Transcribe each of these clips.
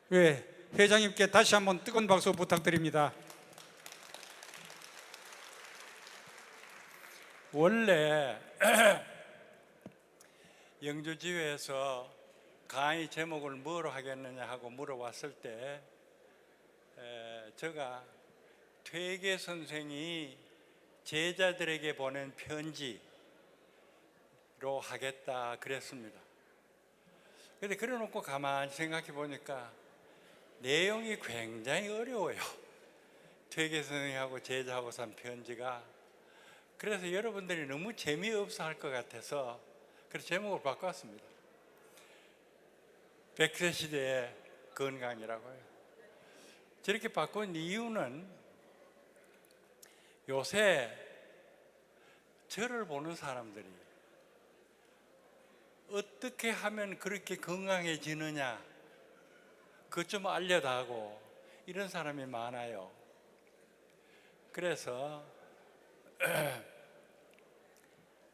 회장님께 다시 한번 뜨거운 박수 부탁드립니다. 원래 영주지회에서 강의 제목을 뭐로 하겠느냐 하고 물어봤을 때 제가 퇴계 선생이 제자들에게 보낸 편지로 하겠다 그랬습니다. 그런데 그래 놓고 가만히 생각해 보니까 내용이 굉장히 어려워요. 퇴계 선생하고 제자하고 쓴 편지가. 그래서 여러분들이 너무 재미없어 할 것 같아서 그래서 제목을 바꿨습니다. 100세 시대의 건강이라고요. 저렇게 바꾼 이유는 요새 저를 보는 사람들이 어떻게 하면 그렇게 건강해지느냐 그것 좀 알려다고 이런 사람이 많아요. 그래서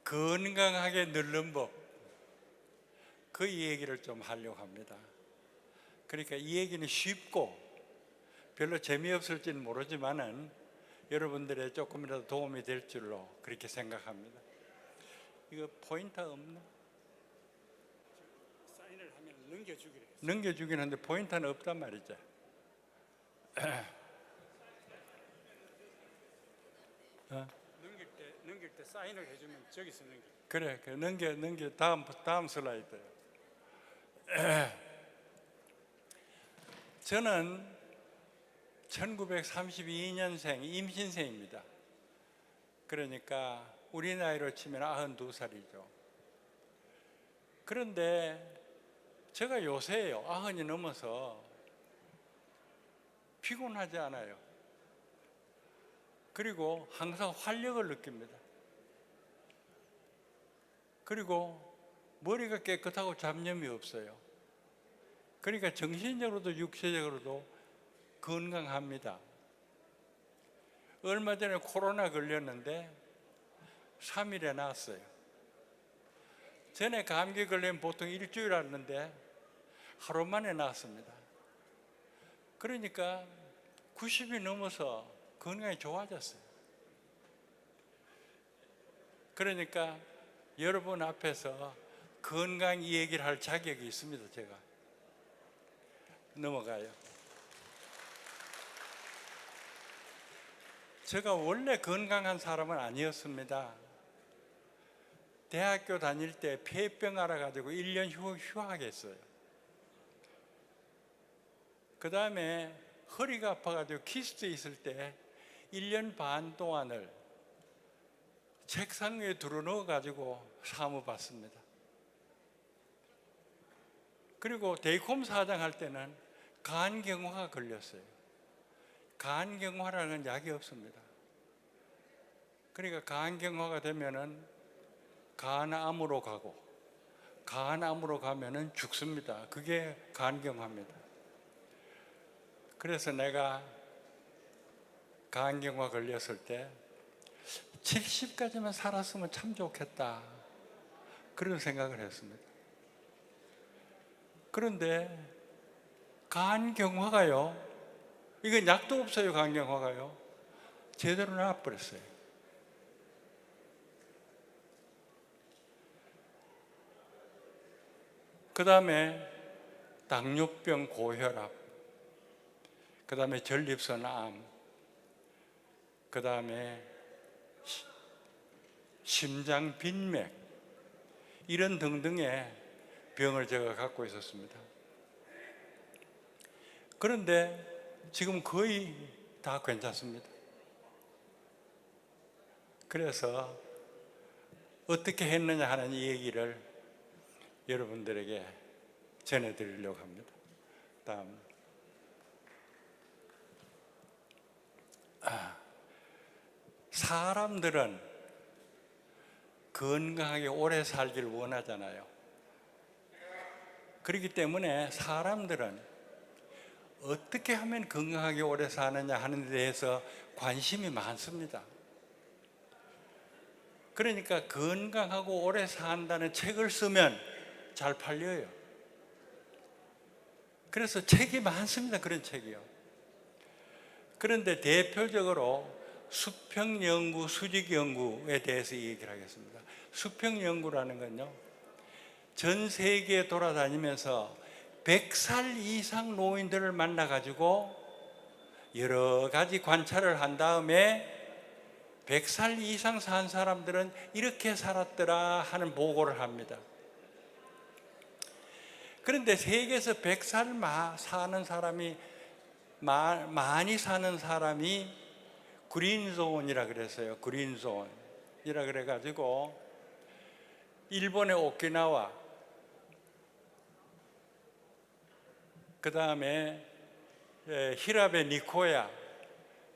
건강하게 늙는 법 그 얘기를 좀 하려고 합니다. 그러니까 이 얘기는 쉽고 별로 재미없을지는 모르지만은 여러분들의 조금이라도 도움이 될 줄로 그렇게 생각합니다. 이거 포인터 없나? 사인을 하면 넘겨주기로 했어요. 넘겨주긴 하는데 포인터는 없단 말이죠. 넘길 때 사인을 해주면 저기서 넘겨. 그래, 넘겨 다음 슬라이드. 저는 1932년생 임신생입니다. 그러니까 우리 나이로 치면 92살이죠. 그런데 제가 요새요 90이 넘어서 피곤하지 않아요. 그리고 항상 활력을 느낍니다. 그리고 머리가 깨끗하고 잡념이 없어요. 그러니까 정신적으로도 육체적으로도 건강합니다. 얼마 전에 코로나 걸렸는데 3일에 나았어요. 전에 감기 걸리면 보통 일주일 앓는데 하루 만에 나았습니다. 그러니까 90이 넘어서 건강이 좋아졌어요. 그러니까 여러분 앞에서 건강 이 얘기를 할 자격이 있습니다. 제가 넘어가요. 제가 원래 건강한 사람은 아니었습니다. 대학교 다닐 때 폐병 알아가지고 1년 휴학했어요. 그 다음에 허리가 아파가지고 키스트 있을 때 1년 반 동안을 책상 위에 들어넣어가지고 사무받습니다. 그리고 대이콤 사장 할 때는 간경화가 걸렸어요. 간경화라는 약이 없습니다. 그러니까 간경화가 되면은 간암으로 가고 간암으로 가면은 죽습니다. 그게 간경화입니다. 그래서 내가 간경화 걸렸을 때 70까지만 살았으면 참 좋겠다 그런 생각을 했습니다. 그런데 간경화가요, 이건 약도 없어요. 간경화가요 제대로 나와버렸어요. 그 다음에 당뇨병, 고혈압, 그 다음에 전립선암, 그 다음에 심장 빈맥, 이런 등등의 병을 제가 갖고 있었습니다. 그런데 지금 거의 다 괜찮습니다. 그래서 어떻게 했느냐 하는 이 얘기를 여러분들에게 전해드리려고 합니다. 다음. 사람들은 건강하게 오래 살기를 원하잖아요. 그렇기 때문에 사람들은 어떻게 하면 건강하게 오래 사느냐 하는 데 대해서 관심이 많습니다. 그러니까 건강하고 오래 산다는 책을 쓰면 잘 팔려요. 그래서 책이 많습니다. 그런 책이요. 그런데 대표적으로 수평연구, 수직연구에 대해서 얘기를 하겠습니다. 수평연구라는 건요, 전 세계에 돌아다니면서 100살 이상 노인들을 만나가지고 여러 가지 관찰을 한 다음에 100살 이상 산 사람들은 이렇게 살았더라 하는 보고를 합니다. 그런데 세계에서 100살 사는 사람이 많이 사는 사람이 그린존이라 그랬어요. 그린존이라 그래가지고 일본의 오키나와, 그 다음에 히랍의 니코야,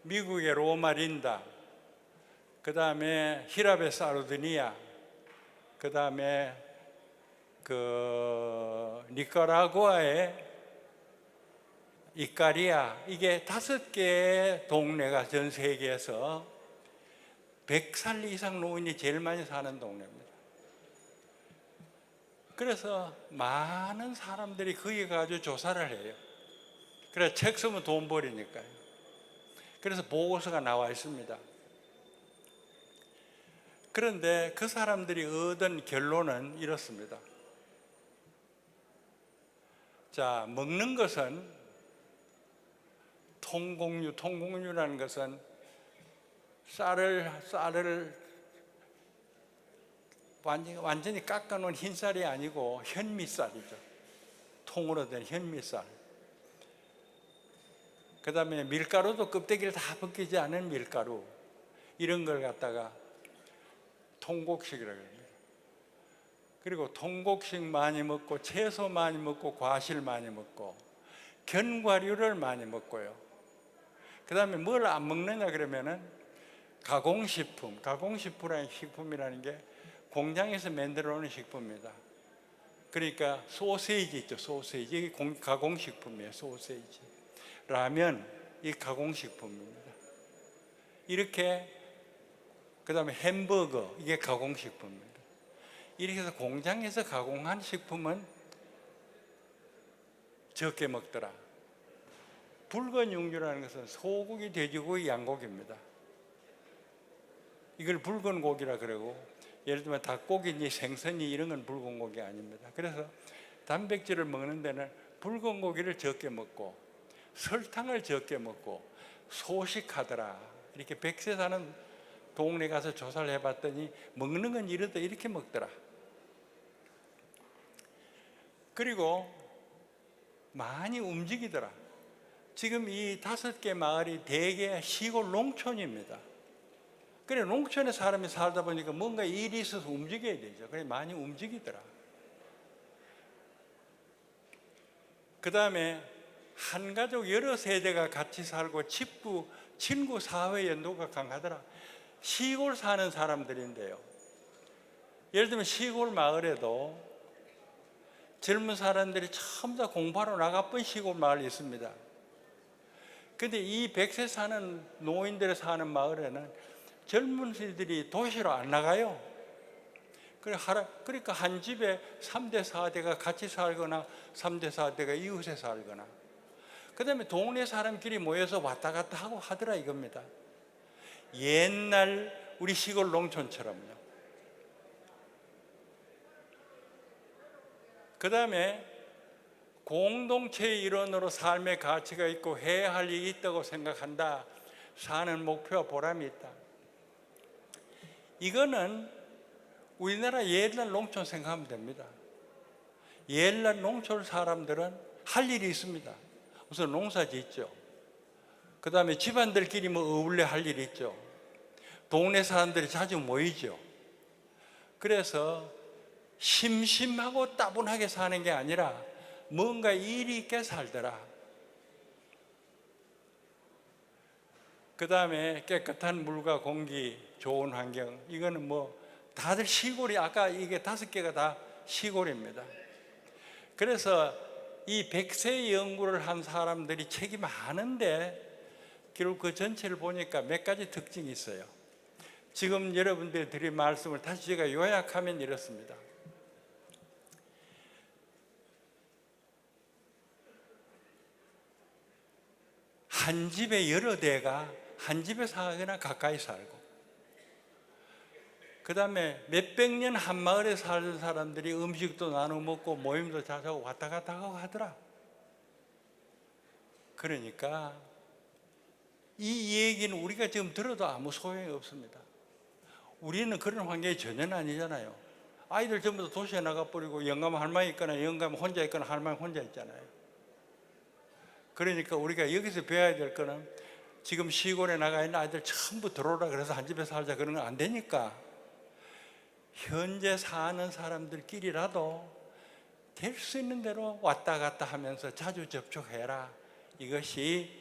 미국의 로마린다, 그 다음에 히랍의 사르디니아, 그 다음에 니카라구아의 이카리아, 이게 5개의 동네가 전 세계에서 100살 이상 노인이 제일 많이 사는 동네입니다. 그래서 많은 사람들이 거기 가서 조사를 해요. 그래서 책 쓰면 돈 벌이니까요. 그래서 보고서가 나와 있습니다. 그런데 그 사람들이 얻은 결론은 이렇습니다. 자, 먹는 것은 통곡류라는 것은 쌀을 완전히 깎아놓은 흰쌀이 아니고 현미쌀이죠. 통으로 된 현미쌀. 그 다음에 밀가루도 껍데기를 다 벗기지 않은 밀가루, 이런 걸 갖다가 통곡식이라고 합니다. 그리고 통곡식 많이 먹고, 채소 많이 먹고, 과실 많이 먹고, 견과류를 많이 먹고요. 그 다음에 뭘 안 먹느냐 그러면은 가공식품이라는 게 공장에서 만들어 오는 식품입니다. 그러니까 소세지 있죠. 소세지, 이게 가공식품이에요. 소세지, 라면, 이 가공식품입니다. 이렇게, 그 다음에 햄버거, 이게 가공식품입니다. 이렇게 해서 공장에서 가공한 식품은 적게 먹더라. 붉은 육류라는 것은 소고기, 돼지고기, 양고기입니다. 이걸 붉은 고기라 그러고, 예를 들면 닭고기니 생선이 이런 건 붉은 고기 아닙니다. 그래서 단백질을 먹는 데는 붉은 고기를 적게 먹고 설탕을 적게 먹고 소식하더라. 이렇게 100세 사는 동네 가서 조사를 해봤더니 먹는 건 이러다 이렇게 먹더라. 그리고 많이 움직이더라. 지금 이 5개 마을이 대개 시골 농촌입니다. 그래, 농촌에 사람이 살다 보니까 뭔가 일이 있어서 움직여야 되죠. 그래, 많이 움직이더라. 그 다음에 한 가족 여러 세대가 같이 살고 친구 사회 연도가 강하더라. 시골 사는 사람들인데요, 예를 들면 시골 마을에도 젊은 사람들이 전부 다 공부하러 나가본 시골 마을이 있습니다. 근데 이 100세 사는 노인들이 사는 마을에는 젊은이들이 도시로 안 나가요. 그러니까 한 집에 3대 4대가 같이 살거나 3대 4대가 이웃에 살거나, 그 다음에 동네 사람끼리 모여서 왔다 갔다 하고 하더라 이겁니다. 옛날 우리 시골 농촌처럼요. 그 다음에 공동체의 일원으로 삶의 가치가 있고 해야 할 일이 있다고 생각한다. 사는 목표와 보람이 있다. 이거는 우리나라 옛날 농촌 생각하면 됩니다. 옛날 농촌 사람들은 할 일이 있습니다. 우선 농사 짓죠. 그 다음에 집안들끼리 어울려 할 일이 있죠. 동네 사람들이 자주 모이죠. 그래서 심심하고 따분하게 사는 게 아니라 뭔가 일이 있게 살더라. 그 다음에 깨끗한 물과 공기, 좋은 환경, 이거는 다들 시골이, 아까 이게 5개가 다 시골입니다. 그래서 이 100세 연구를 한 사람들이 책이 많은데 결국 그 전체를 보니까 몇 가지 특징이 있어요. 지금 여러분들이 드린 말씀을 다시 제가 요약하면 이렇습니다. 한 집에 여러 대가 한 집에 사거나 가까이 살고, 그 다음에 몇백 년 한 마을에 사는 사람들이 음식도 나눠 먹고 모임도 자주 하고 왔다 갔다 하고 하더라. 그러니까 이 얘기는 우리가 지금 들어도 아무 소용이 없습니다. 우리는 그런 환경이 전혀 아니잖아요. 아이들 전부 다 도시에 나가버리고 영감 할머니 있거나 영감 혼자 있거나 할머니 혼자 있잖아요. 그러니까 우리가 여기서 배워야 될 거는, 지금 시골에 나가 있는 아이들 전부 들어오라 그래서 한 집에 살자 그런 건 안 되니까, 현재 사는 사람들끼리라도 될 수 있는 대로 왔다 갔다 하면서 자주 접촉해라. 이것이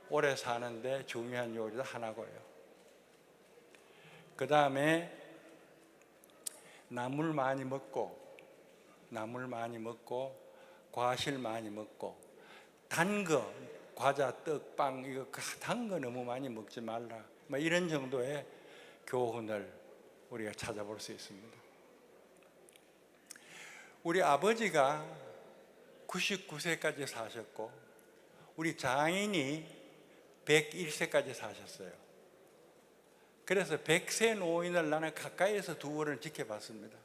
오래 사는데 중요한 요리도 하나고요. 그 다음에 나물 많이 먹고 과실 많이 먹고, 단 거, 과자, 떡, 빵, 이거 단 거 너무 많이 먹지 말라, 뭐 이런 정도의 교훈을 우리가 찾아볼 수 있습니다. 우리 아버지가 99세까지 사셨고 우리 장인이 101세까지 사셨어요. 그래서 100세 노인을 나는 가까이에서 두 번을 지켜봤습니다.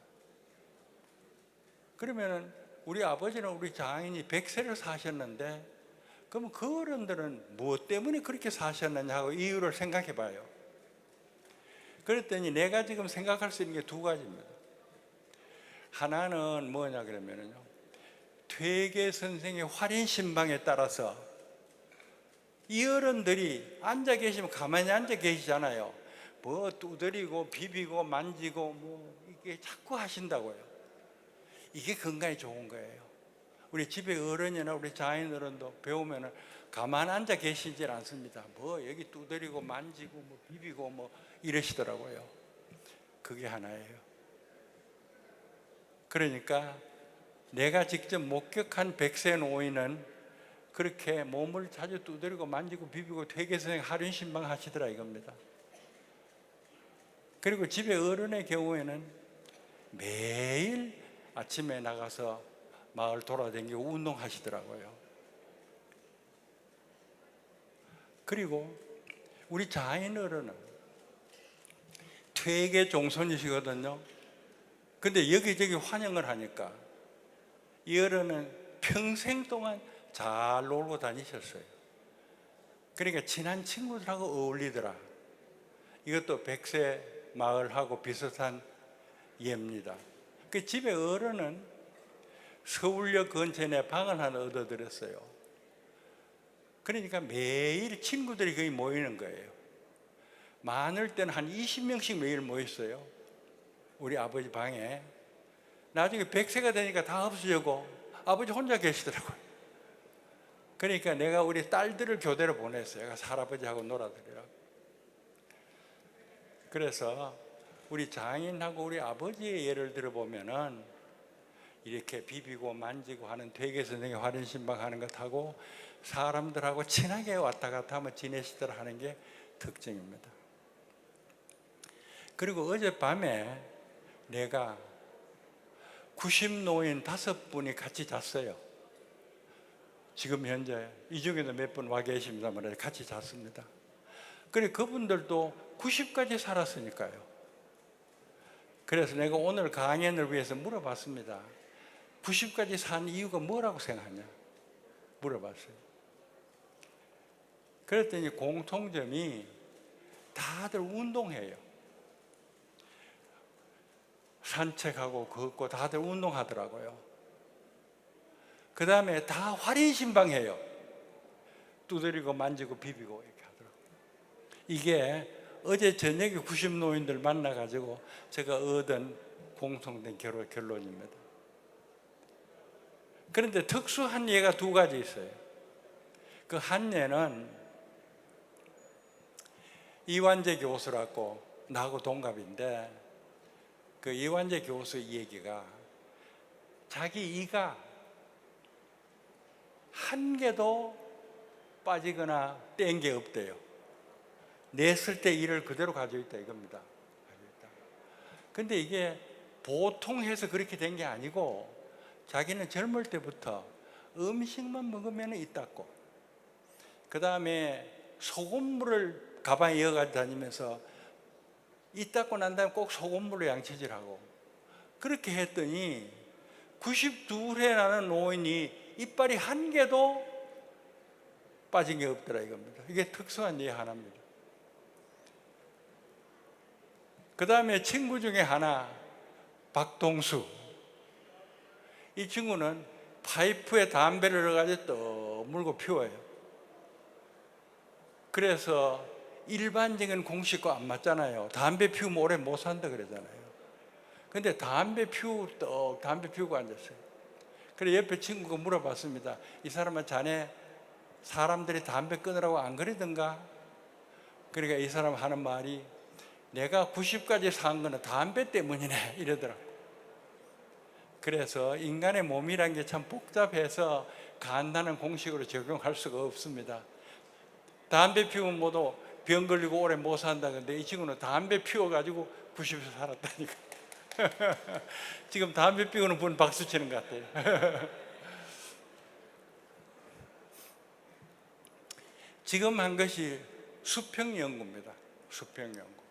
그러면 우리 아버지는 우리 장인이 100세를 사셨는데, 그러면 그 어른들은 무엇 때문에 그렇게 사셨느냐 하고 이유를 생각해 봐요. 그랬더니 내가 지금 생각할 수 있는 게 두 가지입니다. 하나는 뭐냐 그러면요, 퇴계 선생의 활인 신방에 따라서 이 어른들이 앉아 계시면 가만히 앉아 계시잖아요. 뭐 두드리고 비비고 만지고 뭐 이게 자꾸 하신다고요. 이게 건강에 좋은 거예요. 우리 집에 어른이나 우리 장인 어른도 배우면은 가만 앉아 계시질 않습니다. 뭐 여기 두드리고 만지고 뭐 비비고 뭐 이러시더라고요. 그게 하나예요. 그러니까 내가 직접 목격한 100세 노인은 그렇게 몸을 자주 두드리고 만지고 비비고 퇴계선생 할인 신방 하시더라 이겁니다. 그리고 집에 어른의 경우에는 매일 아침에 나가서 마을 돌아다니고 운동하시더라고요. 그리고 우리 장인 어른은 퇴계 종손이시거든요. 근데 여기저기 환영을 하니까 이 어른은 평생 동안 잘 놀고 다니셨어요. 그러니까 친한 친구들하고 어울리더라. 이것도 100세 마을하고 비슷한 예입니다. 그 집에 어른은 서울역 근처에 내 방을 하나 얻어드렸어요. 그러니까 매일 친구들이 거기 모이는 거예요. 많을 때는 한 20명씩 매일 모였어요. 우리 아버지 방에. 나중에 100세가 되니까 다 없어지고 아버지 혼자 계시더라고요. 그러니까 내가 우리 딸들을 교대로 보냈어요. 가서 할아버지하고 놀아드리라고. 그래서 우리 장인하고 우리 아버지의 예를 들어보면은 이렇게 비비고 만지고 하는 퇴계 선생의 활인 신방 하는 것하고 사람들하고 친하게 왔다 갔다 하면 지내시더라 하는 게 특징입니다. 그리고 어젯밤에 내가 90노인 5분이 같이 잤어요. 지금 현재 이 중에도 몇 분 와 계십니다만 같이 잤습니다. 그래 그분들도 90까지 살았으니까요. 그래서 내가 오늘 강연을 위해서 물어봤습니다. 90까지 산 이유가 뭐라고 생각하냐 물어봤어요. 그랬더니 공통점이 다들 운동해요. 산책하고 걷고 다들 운동하더라고요. 그 다음에 다 활인신방해요. 두드리고 만지고 비비고 이렇게 하더라고요. 이게 어제 저녁에 90노인들 만나가지고 제가 얻은 공통된 결론입니다. 그런데 특수한 예가 두 가지 있어요. 그 한 예는 이완재 교수라고 나하고 동갑인데, 그 이완재 교수 얘기가 자기 이가 한 개도 빠지거나 뗀 게 없대요. 냈을 때 이를 그대로 가지고 있다 이겁니다. 근데 이게 보통 해서 그렇게 된 게 아니고 자기는 젊을 때부터 음식만 먹으면 있다고, 그 다음에 소금물을 가방에 이어가지고 다니면서 이 닦고 난 다음에 꼭 소금물로 양치질하고, 그렇게 했더니 92세 나는 노인이 이빨이 한 개도 빠진 게 없더라 이겁니다. 이게 특수한 예 하나입니다. 그 다음에 친구 중에 하나, 박동수. 이 친구는 파이프에 담배를 넣어가지고 또 물고 피워요. 그래서 일반적인 공식과 안 맞잖아요. 담배 피우면 오래 못 산다 그러잖아요. 근데 담배 피우고 앉았어요. 그래 옆에 친구가 물어봤습니다. 이 사람은 자네 사람들이 담배 끊으라고 안 그러던가? 그러니까 이 사람 하는 말이, 내가 90까지 산 거는 담배 때문이네 이러더라고. 그래서 인간의 몸이란 게 참 복잡해서 간단한 공식으로 적용할 수가 없습니다. 담배 피우면 모두 병 걸리고 오래 못 산다. 근데 이 친구는 담배 피워가지고 90세 살았다니까. 지금 담배 피우는 분 박수 치는 것 같아요. 지금 한 것이 수평 연구입니다. 수평 연구.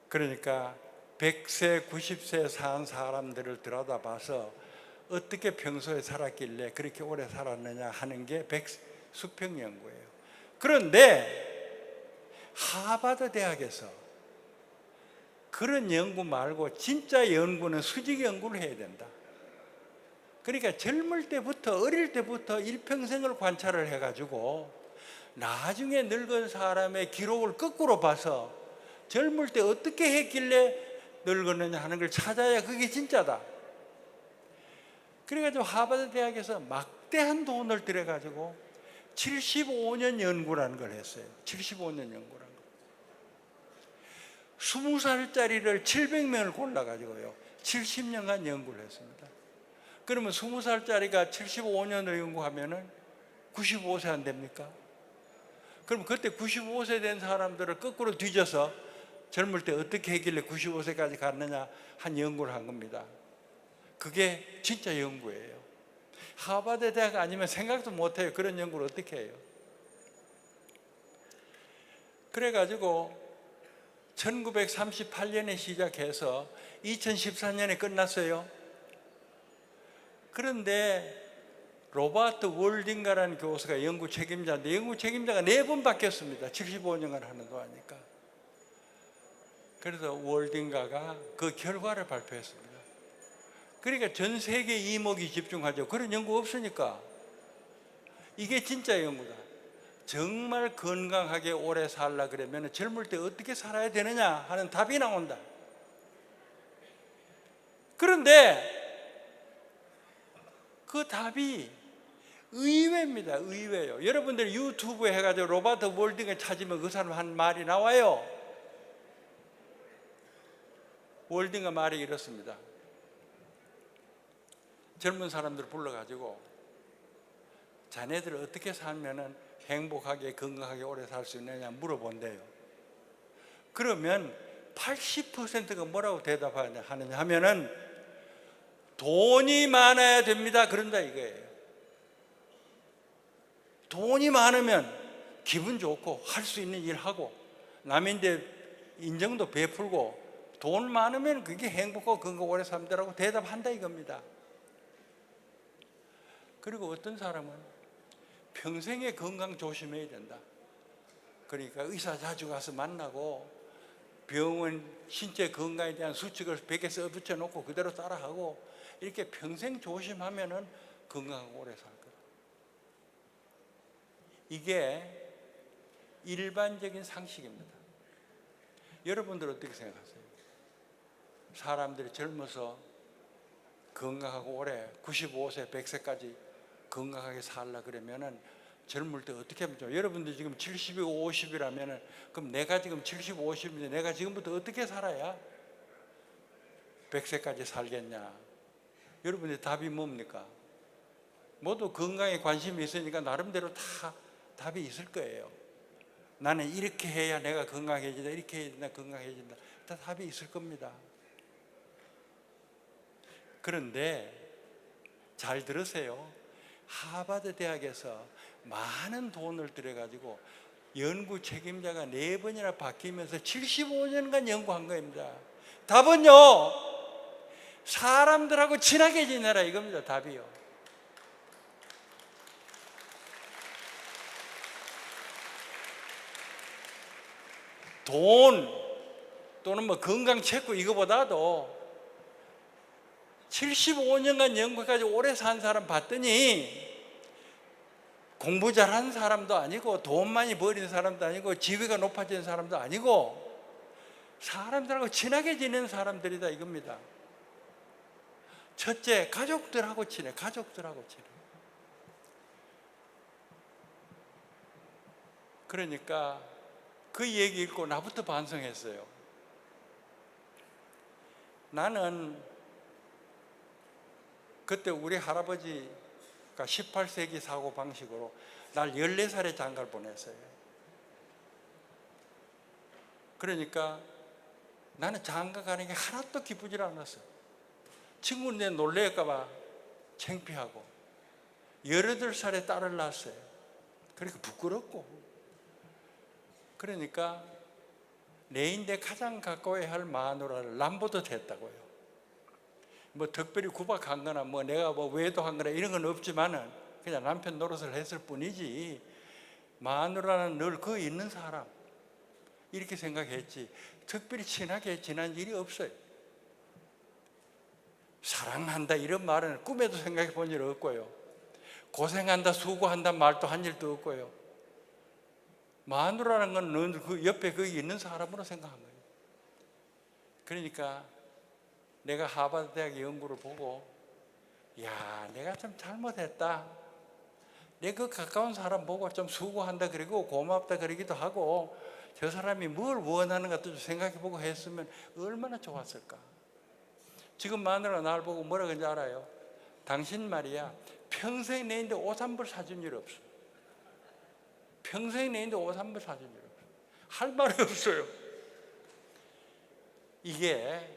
그러니까 100세, 90세 산 사람들을 들여다봐서 어떻게 평소에 살았길래 그렇게 오래 살았느냐 하는 게 수평 연구예요. 그런데 하버드 대학에서 그런 연구 말고 진짜 연구는 수직 연구를 해야 된다. 그러니까 젊을 때부터, 어릴 때부터 일평생을 관찰을 해가지고 나중에 늙은 사람의 기록을 거꾸로 봐서 젊을 때 어떻게 했길래 늙었느냐 하는 걸 찾아야 그게 진짜다. 그래가지고 하버드 대학에서 막대한 돈을 들여가지고 75년 연구라는 걸 했어요. 75년 연구라는 거. 20살짜리를 700명을 골라가지고요 70년간 연구를 했습니다. 그러면 20살짜리가 75년을 연구하면은 95세 안 됩니까? 그럼 그때 95세 된 사람들을 거꾸로 뒤져서 젊을 때 어떻게 했길래 95세까지 갔느냐 한 연구를 한 겁니다. 그게 진짜 연구예요. 하버드 대학 아니면 생각도 못해요. 그런 연구를 어떻게 해요? 그래가지고 1938년에 시작해서 2014년에 끝났어요. 그런데 로버트 월딩가라는 교수가 연구 책임자인데 연구 책임자가 4번 바뀌었습니다. 75년간 하는 동안이니까. 그래서 월딩가가 그 결과를 발표했습니다. 그러니까 전 세계 이목이 집중하죠. 그런 연구 없으니까. 이게 진짜 연구다. 정말 건강하게 오래 살라 그러면 젊을 때 어떻게 살아야 되느냐 하는 답이 나온다. 그런데 그 답이 의외입니다. 의외요. 여러분들 유튜브에 해가지고 로버트 월딩을 찾으면 그 사람 한 말이 나와요. 월딩가 말이 이렇습니다. 젊은 사람들을 불러가지고 자네들 어떻게 살면은 행복하게 건강하게 오래 살 수 있느냐 물어본대요. 그러면 80%가 뭐라고 대답하느냐 하면은 돈이 많아야 됩니다 그런다 이거예요. 돈이 많으면 기분 좋고 할 수 있는 일 하고 남인데 인정도 베풀고 돈 많으면 그게 행복하고 건강 오래 산다라고 대답한다 이겁니다. 그리고 어떤 사람은 평생에 건강 조심해야 된다. 그러니까 의사 자주 가서 만나고 병원 신체 건강에 대한 수칙을 벽에 써붙여 놓고 그대로 따라하고 이렇게 평생 조심하면은 건강하고 오래 살 거다. 이게 일반적인 상식입니다. 여러분들 어떻게 생각하세요? 사람들이 젊어서 건강하고 오래 95세, 100세까지 건강하게 살라 그러면은 젊을 때 어떻게 하면 좋아요? 여러분들 지금 70이고 50이라면은 그럼 내가 지금 70, 50인데 내가 지금부터 어떻게 살아야 100세까지 살겠냐? 여러분의 답이 뭡니까? 모두 건강에 관심이 있으니까 나름대로 다 답이 있을 거예요. 나는 이렇게 해야 내가 건강해진다, 이렇게 해야 내가 건강해진다. 다 답이 있을 겁니다. 그런데 잘 들으세요. 하버드 대학에서 많은 돈을 들여가지고 연구 책임자가 4번이나 바뀌면서 75년간 연구한 겁니다. 답은요, 사람들하고 친하게 지내라 이겁니다. 답이요. 돈 또는 뭐 건강 체크 이거보다도 75년간 연구해가지고 오래 산 사람 봤더니 공부 잘하는 사람도 아니고 돈 많이 버리는 사람도 아니고 지위가 높아지는 사람도 아니고 사람들하고 친하게 지내는 사람들이다 이겁니다. 첫째, 가족들하고 친해. 가족들하고 친해. 그러니까 그 얘기 읽고 나부터 반성했어요. 나는 그때 우리 할아버지가 18세기 사고 방식으로 날 14살에 장가를 보냈어요. 그러니까 나는 장가 가는 게 하나도 기쁘지 않았어요. 친구는 내 놀랄까 봐 창피하고 18살에 딸을 낳았어요. 그러니까 부끄럽고. 그러니까 내 인데 가장 가까워야 할 마누라를 남보듯 했다고요. 뭐 특별히 구박한 거나 뭐 내가 뭐 외도한 거나 이런 건 없지만은 그냥 남편 노릇을 했을 뿐이지 마누라는 늘 그 있는 사람 이렇게 생각했지 특별히 친하게 지난 일이 없어요. 사랑한다 이런 말은 꿈에도 생각해 본 일 없고요. 고생한다 수고한다 말도 한 일도 없고요. 마누라는 건 늘 그 옆에 거기 있는 사람으로 생각한 거예요. 그러니까 내가 하버드 대학 연구를 보고 야 내가 좀 잘못했다. 내 그 가까운 사람 보고 좀 수고한다 그리고 고맙다 그러기도 하고 저 사람이 뭘 원하는 것도 좀 생각해보고 했으면 얼마나 좋았을까. 지금 마누라가 나를 보고 뭐라 그런지 알아요? 당신 말이야 평생 내인데 옷 한 벌 사준 일 없어. 평생 내인데 옷 한 벌 사준 일 없어. 할 말이 없어요. 이게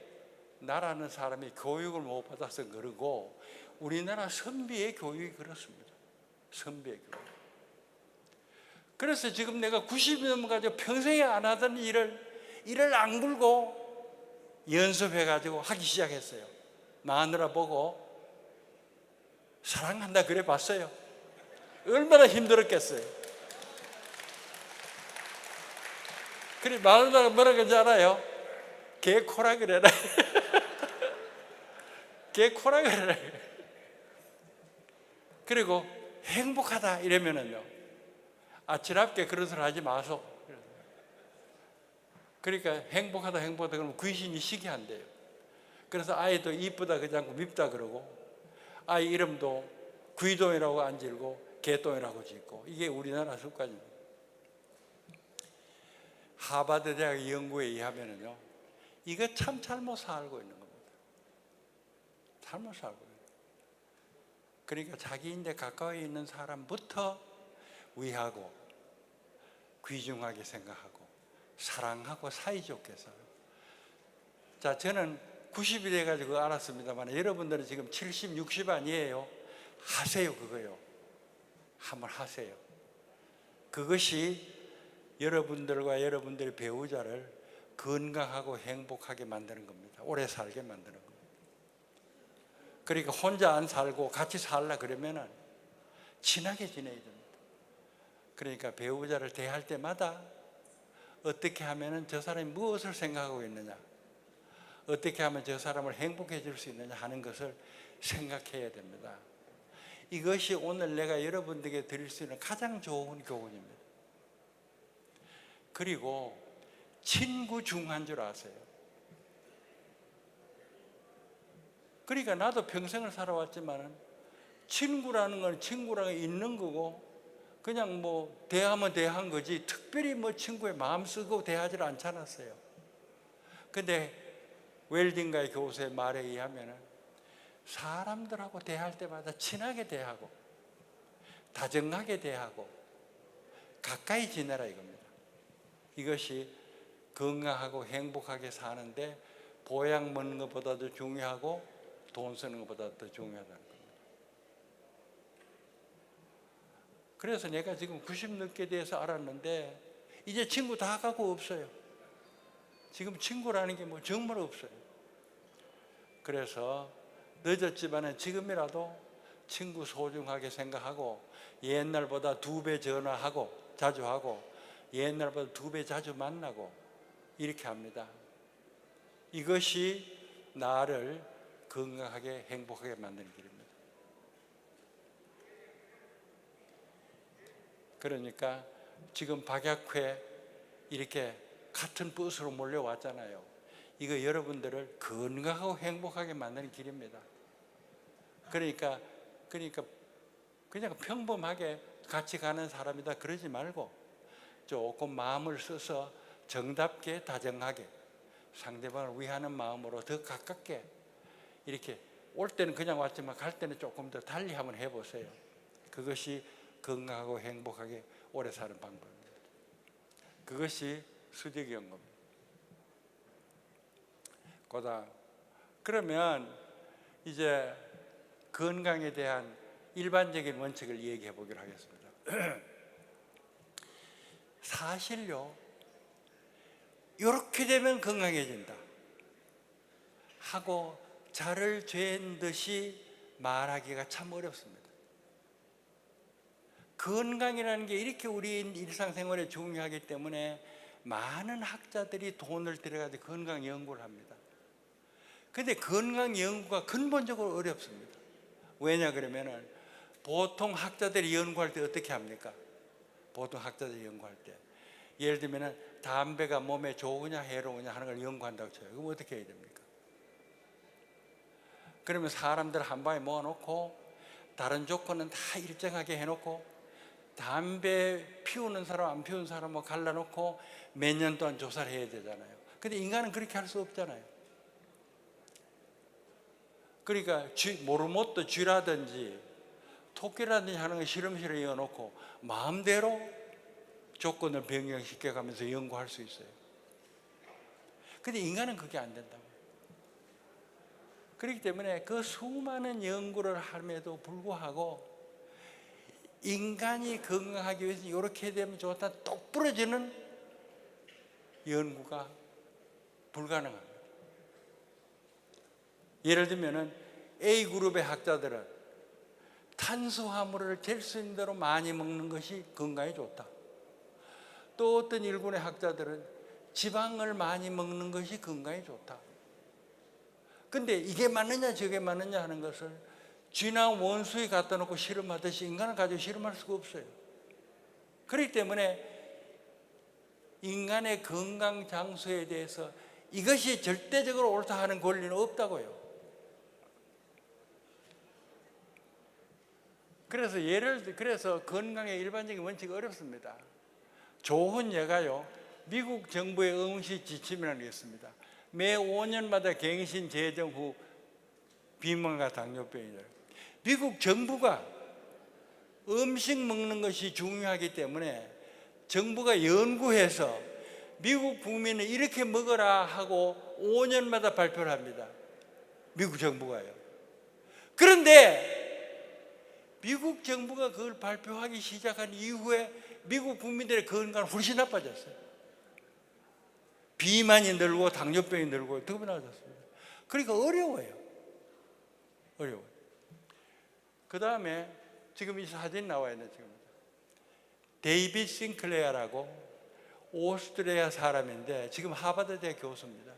나라는 사람이 교육을 못 받아서 그러고 우리나라 선비의 교육이 그렇습니다. 선비의 교육. 그래서 지금 내가 90년 가지고 평생에 안 하던 일을 앙불고 연습해가지고 하기 시작했어요. 마누라 보고 사랑한다 그래 봤어요. 얼마나 힘들었겠어요. 그래 마누라가 뭐라 그런지 알아요? 개코라 그래라. 개코라 그래라. 그리고 행복하다 이러면은요 아찔하게 그런 소리 하지 마소. 그러니까 행복하다 그러면 귀신이 시기한대요. 그래서 아이도 이쁘다 그러지 않고 밉다 그러고 아이 이름도 귀동이라고 안 지고 개똥이라고 짓고 이게 우리나라 습관입니다. 하버드 대학 연구에 의하면은요 이거 참 잘못 살고 있는 겁니다. 잘못 살고 있는 거예요. 그러니까 자기인데 가까이 있는 사람부터 위하고 귀중하게 생각하고 사랑하고 사이좋게 살아요. 자, 저는 90이 돼가지고 알았습니다만 여러분들은 지금 70, 60 아니에요. 하세요 그거요. 한번 하세요. 그것이 여러분들과 여러분들의 배우자를 건강하고 행복하게 만드는 겁니다. 오래 살게 만드는 겁니다. 그러니까 혼자 안 살고 같이 살라 그러면은 친하게 지내야 됩니다. 그러니까 배우자를 대할 때마다 어떻게 하면은 저 사람이 무엇을 생각하고 있느냐, 어떻게 하면 저 사람을 행복해 줄 수 있느냐 하는 것을 생각해야 됩니다. 이것이 오늘 내가 여러분들에게 드릴 수 있는 가장 좋은 교훈입니다. 그리고 친구 중한 줄 아세요? 그러니까 나도 평생을 살아왔지만 친구라는 건 친구라는 게 있는 거고 그냥 뭐 대하면 대한 거지 특별히 뭐 친구의 마음 쓰고 대하지 않지 않았어요. 근데 웰딩가의 교수의 말에 의하면 사람들하고 대할 때마다 친하게 대하고 다정하게 대하고 가까이 지내라 이겁니다. 이것이 건강하고 행복하게 사는데 보약 먹는 것보다도 중요하고 돈 쓰는 것보다 더 중요하다는 겁니다. 그래서 내가 지금 90 넘게 돼서 알았는데 이제 친구 다 가고 없어요. 지금 친구라는 게 뭐 정말 없어요. 그래서 늦었지만 지금이라도 친구 소중하게 생각하고 옛날보다 2배 전화하고 자주 하고 옛날보다 2배 자주 만나고 이렇게 합니다. 이것이 나를 건강하게 행복하게 만드는 길입니다. 그러니까 지금 박약회 이렇게 같은 버스로 몰려왔잖아요. 이거 여러분들을 건강하고 행복하게 만드는 길입니다. 그러니까 그냥 평범하게 같이 가는 사람이다 그러지 말고 조금 마음을 써서 정답게 다정하게 상대방을 위하는 마음으로 더 가깝게 이렇게 올 때는 그냥 왔지만 갈 때는 조금 더 달리 한번 해보세요. 그것이 건강하고 행복하게 오래 사는 방법입니다. 그것이 수직이 연구입니다. 그러면 이제 건강에 대한 일반적인 원칙을 얘기해 보기로 하겠습니다. 사실요, 이렇게 되면 건강해진다 하고 자를 죄는 듯이 말하기가 참 어렵습니다. 건강이라는 게 이렇게 우리 일상생활에 중요하기 때문에 많은 학자들이 돈을 들여가지고 건강 연구를 합니다. 그런데 건강 연구가 근본적으로 어렵습니다. 왜냐 그러면은 보통 학자들이 연구할 때 어떻게 합니까? 보통 학자들이 연구할 때 예를 들면은 담배가 몸에 좋으냐 해로우냐 하는 걸 연구한다고 쳐요. 그럼 어떻게 해야 됩니까? 그러면 사람들 한 방에 모아놓고 다른 조건은 다 일정하게 해놓고 담배 피우는 사람 안 피우는 사람 뭐 갈라놓고 몇 년 동안 조사를 해야 되잖아요. 근데 인간은 그렇게 할 수 없잖아요. 그러니까 모르모또 쥐라든지 토끼라든지 하는 거 실험실에 이어놓고 마음대로 조건을 변경시켜가면서 연구할 수 있어요. 근데 인간은 그게 안 된다고. 그렇기 때문에 그 수많은 연구를 함에도 불구하고 인간이 건강하기 위해서 이렇게 되면 좋다 똑 부러지는 연구가 불가능합니다. 예를 들면 A그룹의 학자들은 탄수화물을 잴 수 있는 대로 많이 먹는 것이 건강에 좋다. 또 어떤 일군의 학자들은 지방을 많이 먹는 것이 건강에 좋다. 근데 이게 맞느냐 저게 맞느냐 하는 것을 쥐나 원수에 갖다 놓고 실험하듯이 인간을 가지고 실험할 수가 없어요. 그렇기 때문에 인간의 건강 장수에 대해서 이것이 절대적으로 옳다 하는 권리는 없다고요. 그래서 건강의 일반적인 원칙이 어렵습니다. 좋은 예가요, 미국 정부의 응시 지침이라는 게 있습니다. 매 5년마다 갱신 재정 후 비만과 당뇨병이들. 미국 정부가 음식 먹는 것이 중요하기 때문에 정부가 연구해서 미국 국민은 이렇게 먹어라 하고 5년마다 발표를 합니다. 미국 정부가요. 그런데 미국 정부가 그걸 발표하기 시작한 이후에 미국 국민들의 건강은 훨씬 나빠졌어요. 비만이 늘고 당뇨병이 늘고 더 나아졌습니다. 그러니까 어려워요. 그 다음에 지금 이 사진 나와 있는 지금 데이빗 싱클레어라고 오스트리아 사람인데 지금 하버드대 교수입니다.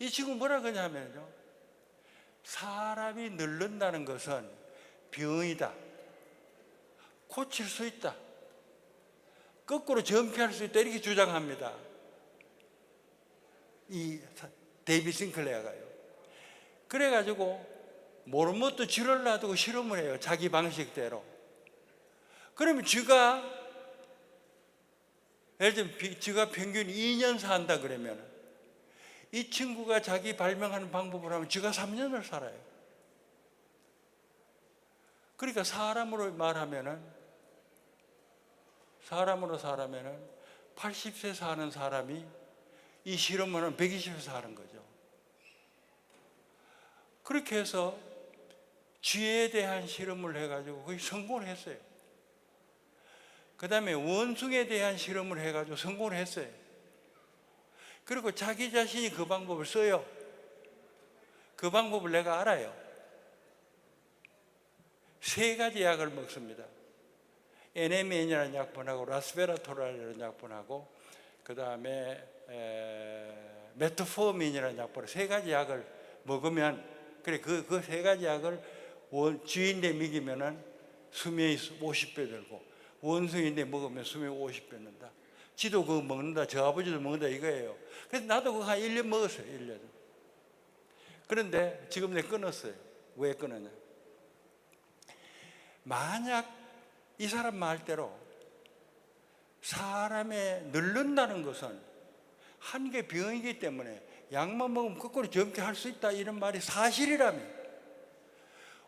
이 친구 뭐라 그러냐면요, 사람이 늙는다는 것은 병이다, 고칠 수 있다, 거꾸로 정피할 수 있다 이렇게 주장합니다. 이 데이빗 싱클레어가요. 그래가지고 모르모또 쥐를 놔두고 실험을 해요. 자기 방식대로. 그러면 쥐가 예를 들면 쥐가 평균 2년 산다 그러면 이 친구가 자기 발명하는 방법을 하면 쥐가 3년을 살아요. 그러니까 사람으로 말하면은 80세 사는 사람이 이 실험을 하면 120세 사는 거죠. 그렇게 해서 쥐에 대한 실험을 해가지고 거의 성공을 했어요. 그 다음에 원숭이에 대한 실험을 해가지고 성공을 했어요. 그리고 자기 자신이 그 방법을 써요. 그 방법을 내가 알아요. 3가지 약을 먹습니다. NMN이라는 약분하고 라스베라토라라는 약분하고 그 다음에 메트포민이라는 약분, 3가지 약을 먹으면, 그래 그 3가지 약을 쥐인데 먹이면은 수명이 50배 들고, 원숭이인데 먹으면 수명이 50배 는다. 지도 그거 먹는다, 저 아버지도 먹는다 이거예요. 그래서 나도 그거 한 1년 먹었어요. 1년. 그런데 지금 내가 끊었어요. 왜 끊었냐? 만약 이 사람 말대로 사람의 늙는다는 것은 한계 병이기 때문에 약만 먹으면 거꾸로 젊게 할 수 있다, 이런 말이 사실이라면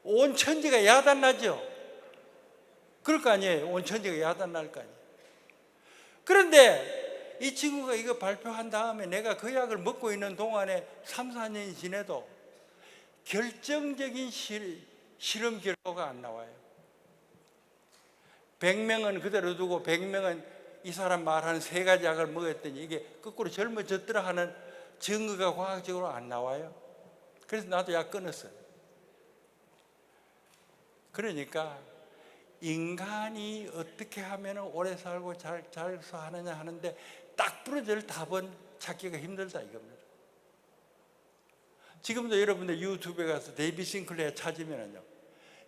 온 천지가 야단나죠. 그럴 거 아니에요. 온 천지가 야단날 거 아니에요. 그런데 이 친구가 이거 발표한 다음에 내가 그 약을 먹고 있는 동안에 3, 4년이 지내도 결정적인 실험 결과가 안 나와요. 100명은 그대로 두고 100명은 이 사람 말하는 3가지 약을 먹었더니 이게 거꾸로 젊어졌더라 하는 증거가 과학적으로 안 나와요. 그래서 나도 약 끊었어요. 그러니까 인간이 어떻게 하면 오래 살고 잘 하느냐 하는데 딱 부러질 답은 찾기가 힘들다 이겁니다. 지금도 여러분들 유튜브에 가서 데이비 싱클레어 찾으면요,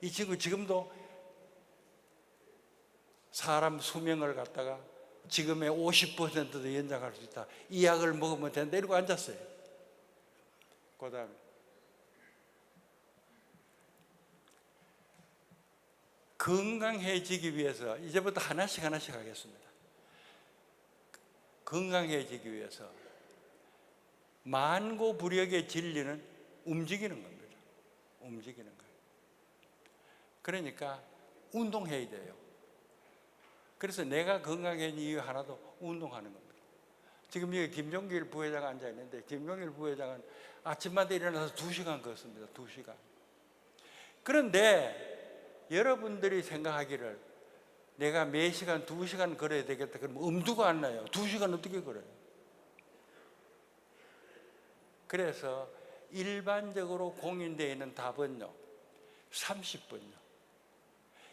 이 친구 지금도 사람 수명을 갖다가 지금의 50%도 연장할 수 있다, 이 약을 먹으면 된다, 이러고 앉았어요. 그 다음에 건강해지기 위해서 이제부터 하나씩 하겠습니다. 건강해지기 위해서 만고불역의 진리는 움직이는 겁니다. 움직이는 거예요. 그러니까 운동해야 돼요. 그래서 내가 건강해진 이유 하나도 운동하는 겁니다. 지금 여기 김종길 부회장 앉아 있는데, 김종길 부회장은 아침마다 일어나서 2시간 걷습니다. 2시간. 그런데 여러분들이 생각하기를 내가 매 시간 2시간 걸어야 되겠다 그러면 엄두가 안 나요. 2시간 어떻게 걸어요? 그래서 일반적으로 공인되어 있는 답은요, 30분요.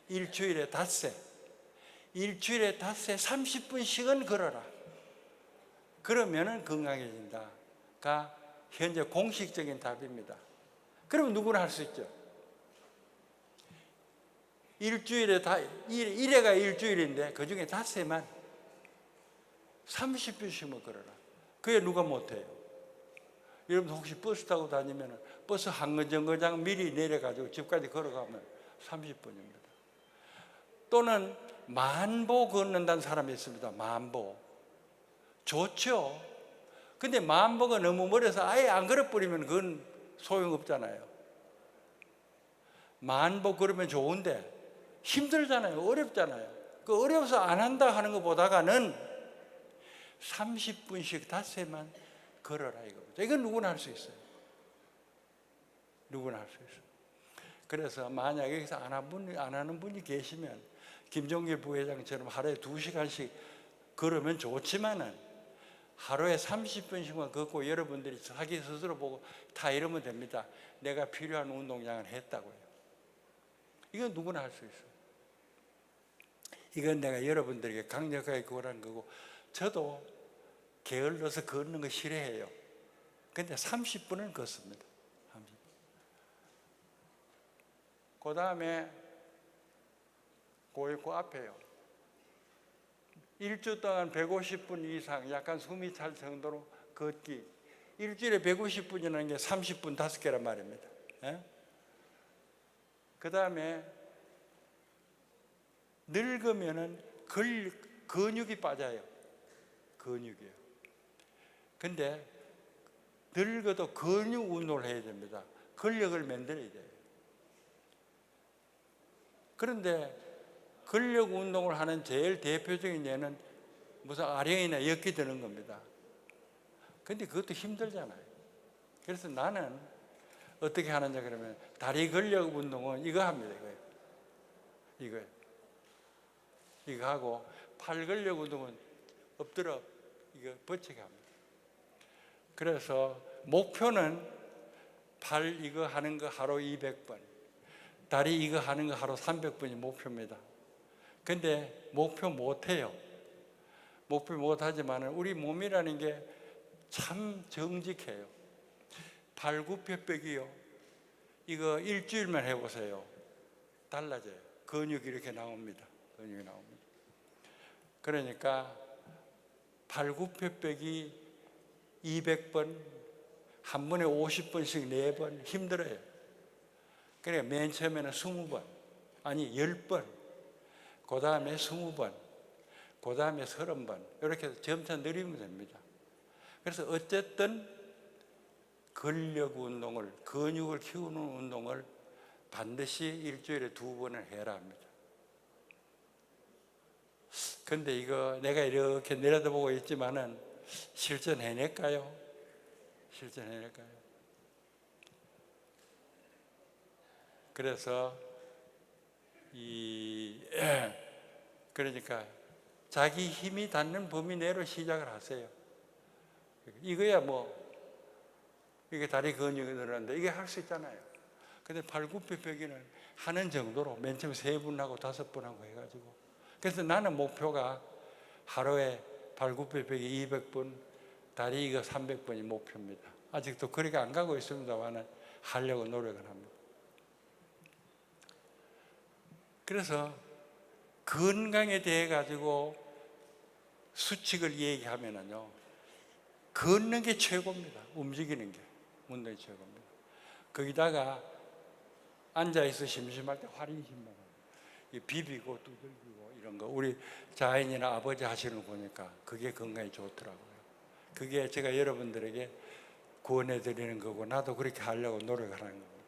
일주일에 닷새 30분씩은 걸어라. 그러면은 건강해진다가 현재 공식적인 답입니다. 그러면 누구나 할 수 있죠. 일주일에 1회가 일주일인데 그 중에 닷새만 30분씩만 걸어라. 그게 누가 못해요? 여러분 혹시 버스 타고 다니면 버스 한 정거장 미리 내려가지고 집까지 걸어가면 30분입니다. 또는 만보 걷는다는 사람이 있습니다. 만보. 좋죠. 근데 만보가 너무 멀어서 아예 안 걸어버리면 그건 소용없잖아요. 만보 걸으면 좋은데 힘들잖아요. 어렵잖아요. 그 어려워서 안 한다 하는 것보다는 30분씩 닷새만 걸어라 이겁니다. 이건 누구나 할 수 있어요. 누구나 할 수 있어요. 그래서 만약 여기서 안 하는 분이 계시면 김종길 부회장처럼 하루에 2시간씩 걸으면 좋지만은 하루에 30분씩만 걷고 여러분들이 자기 스스로 보고 다 이러면 됩니다. 내가 필요한 운동량을 했다고요. 이건 누구나 할 수 있어요. 이건 내가 여러분들에게 강력하게 구하는 거고, 저도 게을러서 걷는 거 싫어해요. 근데 30분은 걷습니다. 30분. 그 다음에 그 앞에요. 일주 동안 150분 이상 약간 숨이 찰 정도로 걷기. 일주일에 150분이라는 게 30분 5개란 말입니다. 그 다음에 늙으면은 근육이 빠져요. 근육이요. 근데 늙어도 근육 운동을 해야 됩니다. 근력을 만들어야 돼요. 그런데 근력 운동을 하는 제일 대표적인 예는 무슨 아령이나 엮기 드는 겁니다. 근데 그것도 힘들잖아요. 그래서 나는 어떻게 하느냐 그러면 다리 근력 운동은 이거 합니다. 이거예요. 이거 하고 팔 근력 운동은 엎드려 이거 버티게 합니다. 그래서 목표는 팔 이거 하는 거 하루 200번, 다리 이거 하는 거 하루 300번이 목표입니다. 근데 목표 못해요. 목표 못하지만 우리 몸이라는 게 참 정직해요. 발굽혀빼기요. 이거 일주일만 해보세요. 달라져요. 근육이 이렇게 나옵니다. 근육이 나옵니다. 그러니까 발굽혀빼기 200번, 한 번에 50번씩 4번 힘들어요. 그러니까 맨 처음에는 20번, 아니 10번, 그 다음에 20번, 그 다음에 30번 이렇게 해서 점차 늘리면 됩니다. 그래서 어쨌든 근력 운동을, 근육을 키우는 운동을 반드시 일주일에 2번을 해라 합니다. 근데 이거 내가 이렇게 내려다보고 있지만은 실천해낼까요? 실천해낼까요? 그래서 그러니까 자기 힘이 닿는 범위 내로 시작을 하세요. 이거야 뭐 이게 다리 근육이 늘어난다 이게 할 수 있잖아요. 근데 발굽혀펴기는 하는 정도로 맨 처음 3분 하고 5번 하고 해가지고, 그래서 나는 목표가 하루에 발굽혀펴기 200번, 다리 이거 300번이 목표입니다. 아직도 그렇게 안 가고 있습니다만 하려고 노력을 합니다. 그래서 건강에 대해 가지고 수칙을 얘기하면은요, 걷는 게 최고입니다. 움직이는 게 운동이 최고입니다. 거기다가 앉아있어 심심할 때 활인신만 비비고 두들기고 이런 거 우리 자연이나 아버지 하시는 거 보니까 그게 건강에 좋더라고요. 그게 제가 여러분들에게 구원해 드리는 거고 나도 그렇게 하려고 노력하는 겁니다.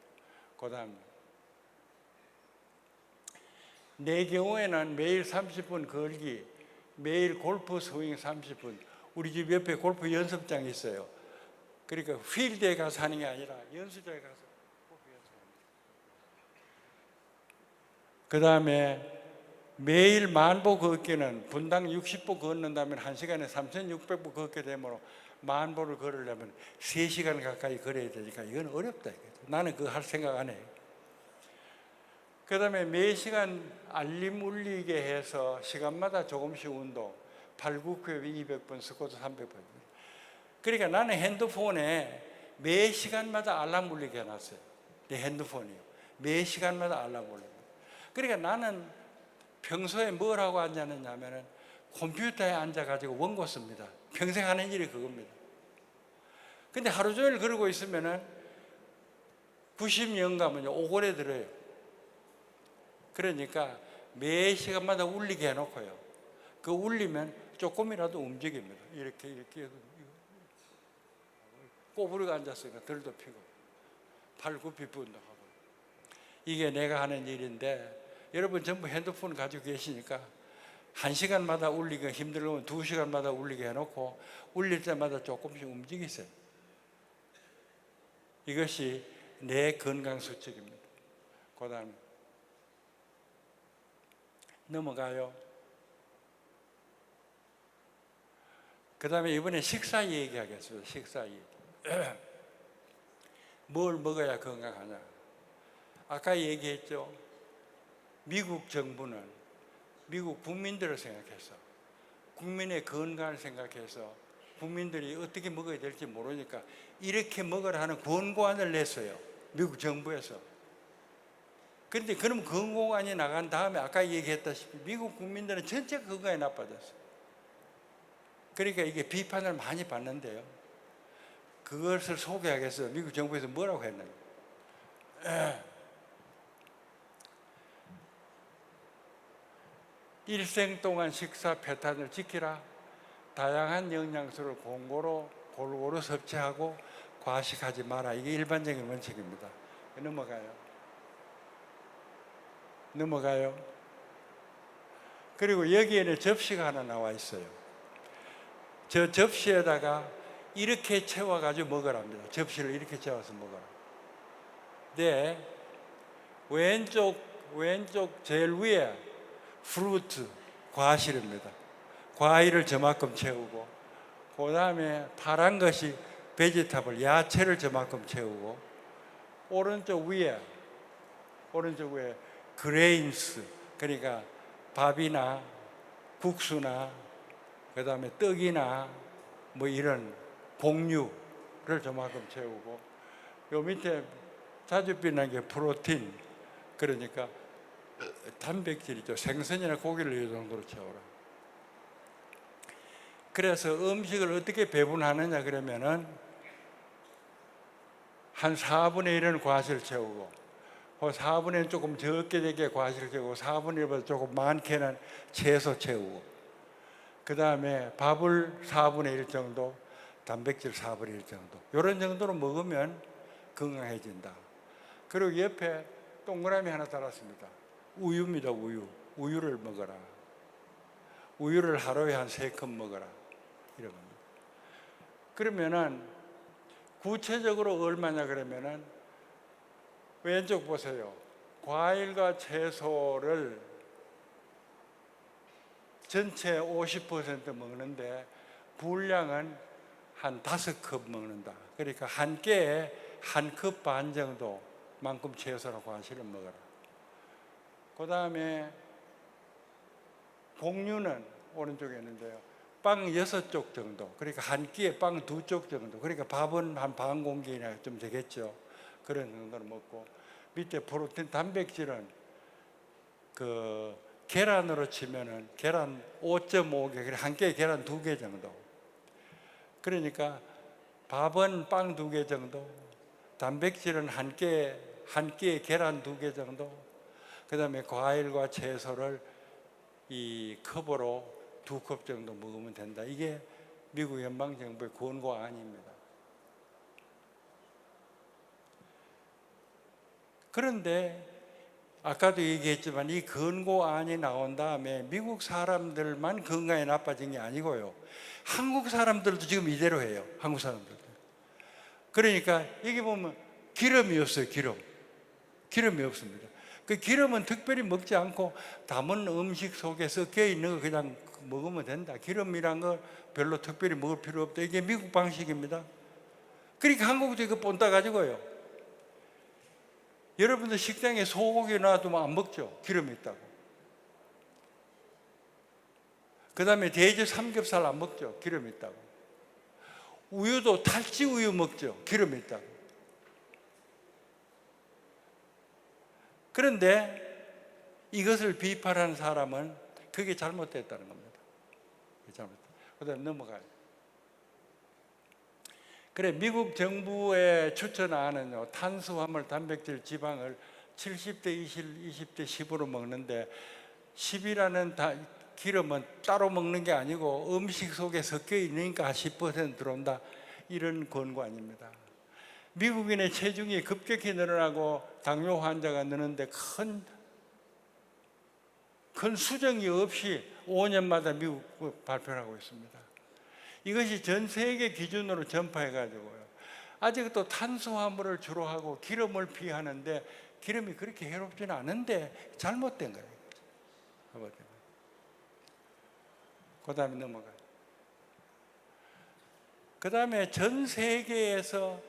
그 다음에 내 경우에는 매일 30분 걸기, 매일 골프 스윙 30분. 우리 집 옆에 골프 연습장이 있어요. 그러니까 필드에 가서 하는 게 아니라 연습장에 가서 골프 연습합니다. 그 다음에 매일 만보 걷기는 분당 60보 걷는다면 1시간에 3,600보 걷게 되므로 만보를 걸으려면 3시간 가까이 걸어야 되니까 이건 어렵다. 나는 그거 할 생각 안 해요. 그 다음에 매 시간 알림 울리게 해서 시간마다 조금씩 운동, 발굽혀펴기 200번, 스쿼트 300번. 그러니까 나는 핸드폰에 매 시간마다 알람 울리게 해놨어요. 내 핸드폰이요. 매 시간마다 알람 울리게. 그러니까 나는 평소에 뭘 하고 앉았느냐면은 컴퓨터에 앉아가지고 원고 씁니다. 평생 하는 일이 그겁니다. 근데 하루 종일 그러고 있으면은 90년가면요, 오골에 들어요. 그러니까 매 시간마다 울리게 해놓고요. 그 울리면 조금이라도 움직입니다. 이렇게 꼬부리가 앉았으니까 덜도 피고 팔 굽히고 운동하고. 이게 내가 하는 일인데 여러분 전부 핸드폰 가지고 계시니까 1시간마다 울리기 힘들면 2시간마다 울리게 해놓고 울릴 때마다 조금씩 움직이세요. 이것이 내 건강 수칙입니다. 그 다음에 넘어가요. 그 다음에 이번에 식사 얘기하겠습니다. 식사 얘기. 뭘 먹어야 건강하냐. 아까 얘기했죠. 미국 정부는 미국 국민들을 생각해서, 국민의 건강을 생각해서 국민들이 어떻게 먹어야 될지 모르니까 이렇게 먹으라 하는 권고안을 냈어요. 미국 정부에서. 그런데 그럼 권고안이 나간 다음에 아까 얘기했다시피 미국 국민들은 전체 건강이 나빠졌어요. 그러니까 이게 비판을 많이 받는데요. 그것을 소개하겠어요. 미국 정부에서 뭐라고 했나요? 일생 동안 식사 패턴을 지키라. 다양한 영양소를 골고루 섭취하고 과식하지 마라. 이게 일반적인 원칙입니다. 넘어가요. 그리고 여기에는 접시가 하나 나와 있어요. 저 접시에다가 이렇게 채워가지고 먹으랍니다. 접시를 이렇게 채워서 먹어라. 네, 왼쪽 제일 위에 프루트, 과실입니다. 과일을 저만큼 채우고, 그 다음에 파란 것이 베지터블, 야채를 저만큼 채우고, 오른쪽 위에 그레인스, 그러니까 밥이나 국수나 그 다음에 떡이나 뭐 이런 곡류를 저만큼 채우고, 요 밑에 자주 빛나는 게 프로틴, 그러니까 단백질이죠. 생선이나 고기를 이 정도로 채워라. 그래서 음식을 어떻게 배분하느냐 그러면은 한 4분의 1은 과실 채우고, 그 4분의 1은 조금 적게 되게 과실 채우고, 4분의 1보다 조금 많게는 채소 채우고, 그 다음에 밥을 4분의 1 정도, 단백질 4분의 1 정도, 이런 정도로 먹으면 건강해진다. 그리고 옆에 동그라미 하나 달았습니다. 우유입니다. 우유를 먹어라. 우유를 하루에 한 3컵 먹어라, 이런 겁니다. 그러면은 구체적으로 얼마냐 그러면은 왼쪽 보세요. 과일과 채소를 전체 50% 먹는데 분량은 한 5컵 먹는다. 그러니까 한 끼에 한 컵 반 정도만큼 채소나 과실을 먹어라. 그 다음에 곡류는 오른쪽에 있는데요, 빵 6쪽 정도, 그러니까 한 끼에 빵 2쪽 정도, 그러니까 밥은 한 반 공기나 좀 되겠죠. 그런 정도로 먹고, 밑에 프로틴 단백질은 그 계란으로 치면은 계란 5.5개, 한 끼에 계란 2개 정도, 그러니까 밥은 빵 2개 정도, 단백질은 한 끼에 계란 2개 정도, 그 다음에 과일과 채소를 이 컵으로 2컵 정도 먹으면 된다. 이게 미국 연방정부의 권고안입니다. 그런데 아까도 얘기했지만 이 권고안이 나온 다음에 미국 사람들만 건강이 나빠진 게 아니고요, 한국 사람들도 지금 이대로 해요. 한국 사람들도. 그러니까 여기 보면 기름이 없어요. 기름이 없습니다. 그 기름은 특별히 먹지 않고 담은 음식 속에 섞여 있는 거 그냥 먹으면 된다. 기름이란 거 별로 특별히 먹을 필요 없다. 이게 미국 방식입니다. 그러니까 한국도 이거 본따 가지고요, 여러분들 식당에 소고기 놔두면 안 먹죠. 기름이 있다고. 그 다음에 돼지 삼겹살 안 먹죠. 기름이 있다고. 우유도 탈지 우유 먹죠. 기름이 있다고. 그런데 이것을 비판하는 사람은 그게 잘못됐다는 겁니다. 그 다음에 넘어가요. 그래, 미국 정부의 추천하는 탄수화물, 단백질, 지방을 70대 20대 10으로 먹는데 10이라는 기름은 따로 먹는 게 아니고 음식 속에 섞여 있으니까 10% 들어온다. 이런 권고 아닙니다. 미국인의 체중이 급격히 늘어나고 당뇨 환자가 느는데 큰 수정이 없이 5년마다 미국 발표를 하고 있습니다. 이것이 전 세계 기준으로 전파해 가지고요, 아직도 탄수화물을 주로 하고 기름을 피하는데 기름이 그렇게 해롭지는 않은데 잘못된 거예요. 그 다음에 넘어가요. 그 다음에 전 세계에서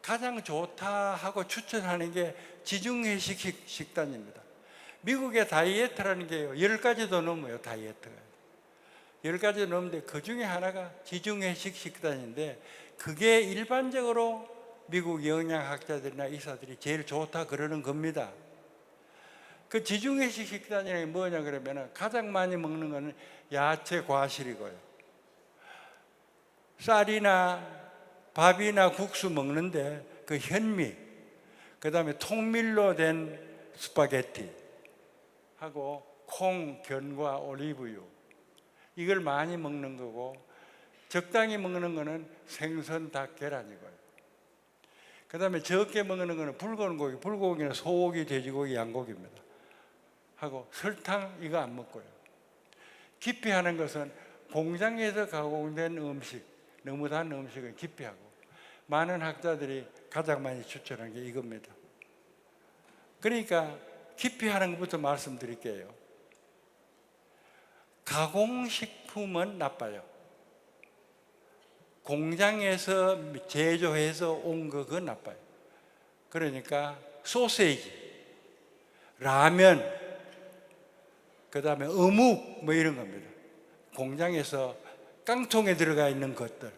가장 좋다 하고 추천하는 게 지중해식 식단입니다. 미국의 다이어트라는 게요, 10가지도 넘어요. 다이어트가 10가지 넘는데 그 중에 하나가 지중해식 식단인데, 그게 일반적으로 미국 영양학자들이나 의사들이 제일 좋다 그러는 겁니다. 그 지중해식 식단이라는 게 뭐냐 그러면 가장 많이 먹는 거는 야채 과실이고요, 쌀이나 밥이나 국수 먹는데 그 현미, 그 다음에 통밀로 된 스파게티 하고 콩, 견과, 올리브유, 이걸 많이 먹는 거고, 적당히 먹는 거는 생선, 닭, 계란이고요. 그 다음에 적게 먹는 거는 붉은 고기, 불고기는 소고기, 돼지고기, 양고기입니다. 하고 설탕 이거 안 먹고요. 깊이 하는 것은 공장에서 가공된 음식, 너무 단 음식은 깊이 하고, 많은 학자들이 가장 많이 추천한 게 이겁니다. 그러니까 깊이 하는 것부터 말씀드릴게요. 가공식품은 나빠요. 공장에서 제조해서 온 거 그건 나빠요. 그러니까 소세지, 라면, 그 다음에 어묵 뭐 이런 겁니다. 공장에서 깡통에 들어가 있는 것들,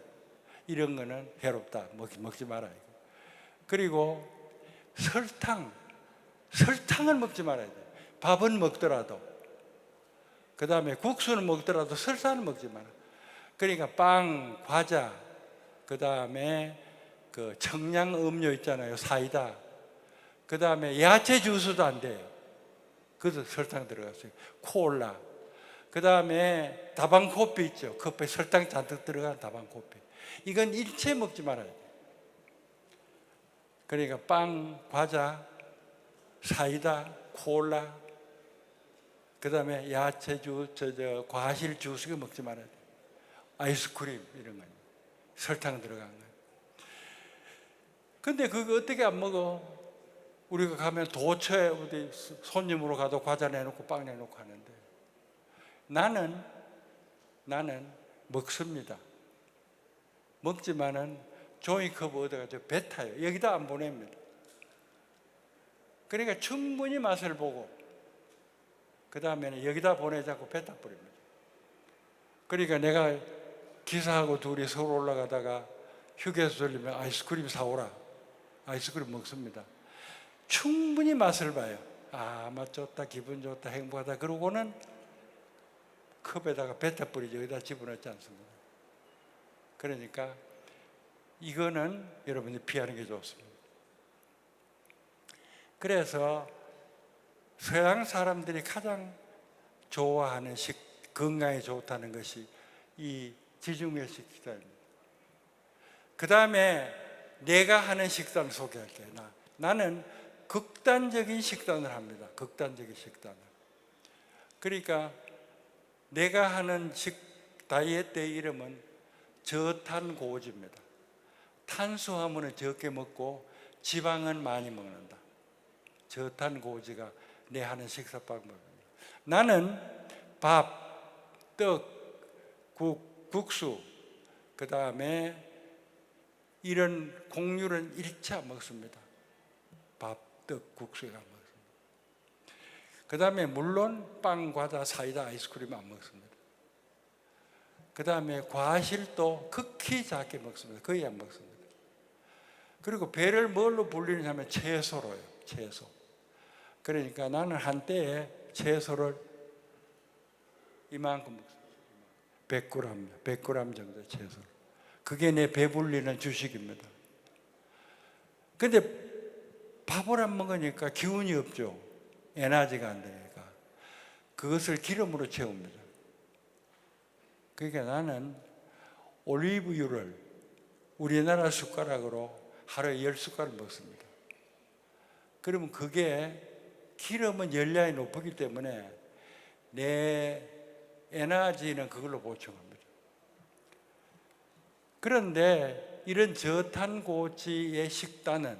이런 거는 해롭다. 먹지 말아요. 그리고 설탕을 먹지 말아야 돼요. 밥은 먹더라도, 그 다음에 국수는 먹더라도 설탕은 먹지 마라. 그러니까 빵, 과자, 그 다음에 그 청량 음료 있잖아요. 사이다. 그 다음에 야채 주스도 안 돼요. 그것도 설탕 들어갔어요. 콜라. 그 다음에 다방 커피 있죠. 커피에 설탕 잔뜩 들어간 다방 커피. 이건 일체 먹지 말아야 돼요. 그러니까 빵, 과자, 사이다, 콜라, 그 다음에 야채 주스, 과실 주스 이거 먹지 말아야 돼요. 아이스크림 이런 거 설탕 들어간 거. 근데 그거 어떻게 안 먹어? 우리가 가면 도처에 어디 손님으로 가도 과자 내놓고 빵 내놓고 하는데 나는 먹습니다. 먹지만은 종이컵 얻어가지고 배 타요. 여기다 안 보냅니다. 그러니까 충분히 맛을 보고 그 다음에는 여기다 보내자고 배 타버립니다. 그러니까 내가 기사하고 둘이 서울 올라가다가 휴게소 들리면 아이스크림 사오라. 아이스크림 먹습니다. 충분히 맛을 봐요. 아, 맛 좋다, 기분 좋다, 행복하다. 그러고는 컵에다가 뱉어 뿌리죠. 여기다 집어넣지 않습니다. 그러니까 이거는 여러분이 피하는 게 좋습니다. 그래서 서양 사람들이 가장 좋아하는 건강에 좋다는 것이 이 지중해식 식단입니다. 그 다음에 내가 하는 식단을 소개할게요. 나는 극단적인 식단을 합니다. 극단적인 식단을. 그러니까 내가 하는 다이어트의 이름은 저탄고지입니다. 탄수화물은 적게 먹고 지방은 많이 먹는다. 저탄고지가 내 하는 식사 방법입니다. 나는 밥, 떡, 국수, 그 다음에 이런 곡류는 일체 안 먹습니다. 밥, 떡, 국수 안 먹습니다. 그 다음에 물론 빵, 과자, 사이다, 아이스크림 안 먹습니다. 그 다음에 과실도 극히 작게 먹습니다. 거의 안 먹습니다. 그리고 배를 뭘로 불리느냐 하면 채소로요. 채소. 그러니까 나는 한때에 채소를 이만큼 먹습니다. 100g 정도 채소를. 그게 내 배불리는 주식입니다. 근데 밥을 안 먹으니까 기운이 없죠. 에너지가 안 되니까. 그것을 기름으로 채웁니다. 그러니까 나는 올리브유를 우리나라 숟가락으로 하루에 10숟가락 먹습니다. 그러면 그게 기름은 열량이 높기 때문에 내 에너지는 그걸로 보충합니다. 그런데 이런 저탄고지의 식단은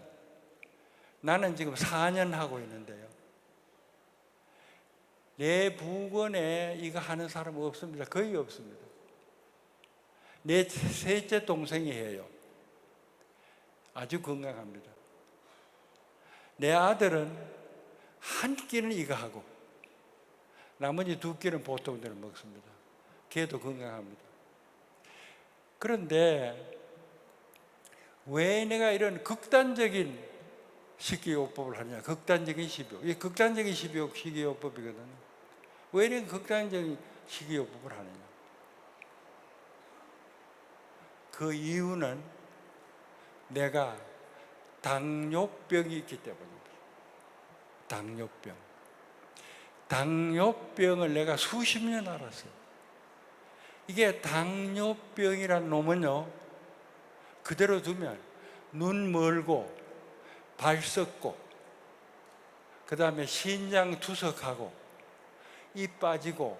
나는 지금 4년 하고 있는데요. 내 부근에 이거 하는 사람 없습니다. 거의 없습니다. 내 셋째 동생이 해요. 아주 건강합니다. 내 아들은 한 끼는 이거 하고 나머지 2끼는 보통 대로 먹습니다. 걔도 건강합니다. 그런데 왜 내가 이런 극단적인 식이요법을 하냐? 극단적인 식이요법. 이게 극단적인 식이요법이거든요. 왜 이런 극단적인 식이요법을 하느냐? 그 이유는 내가 당뇨병이 있기 때문입니다. 당뇨병. 당뇨병을 내가 수십 년 알았어요. 이게 당뇨병이란 놈은요, 그대로 두면 눈 멀고 발 썩고 그 다음에 신장 투석하고 입 빠지고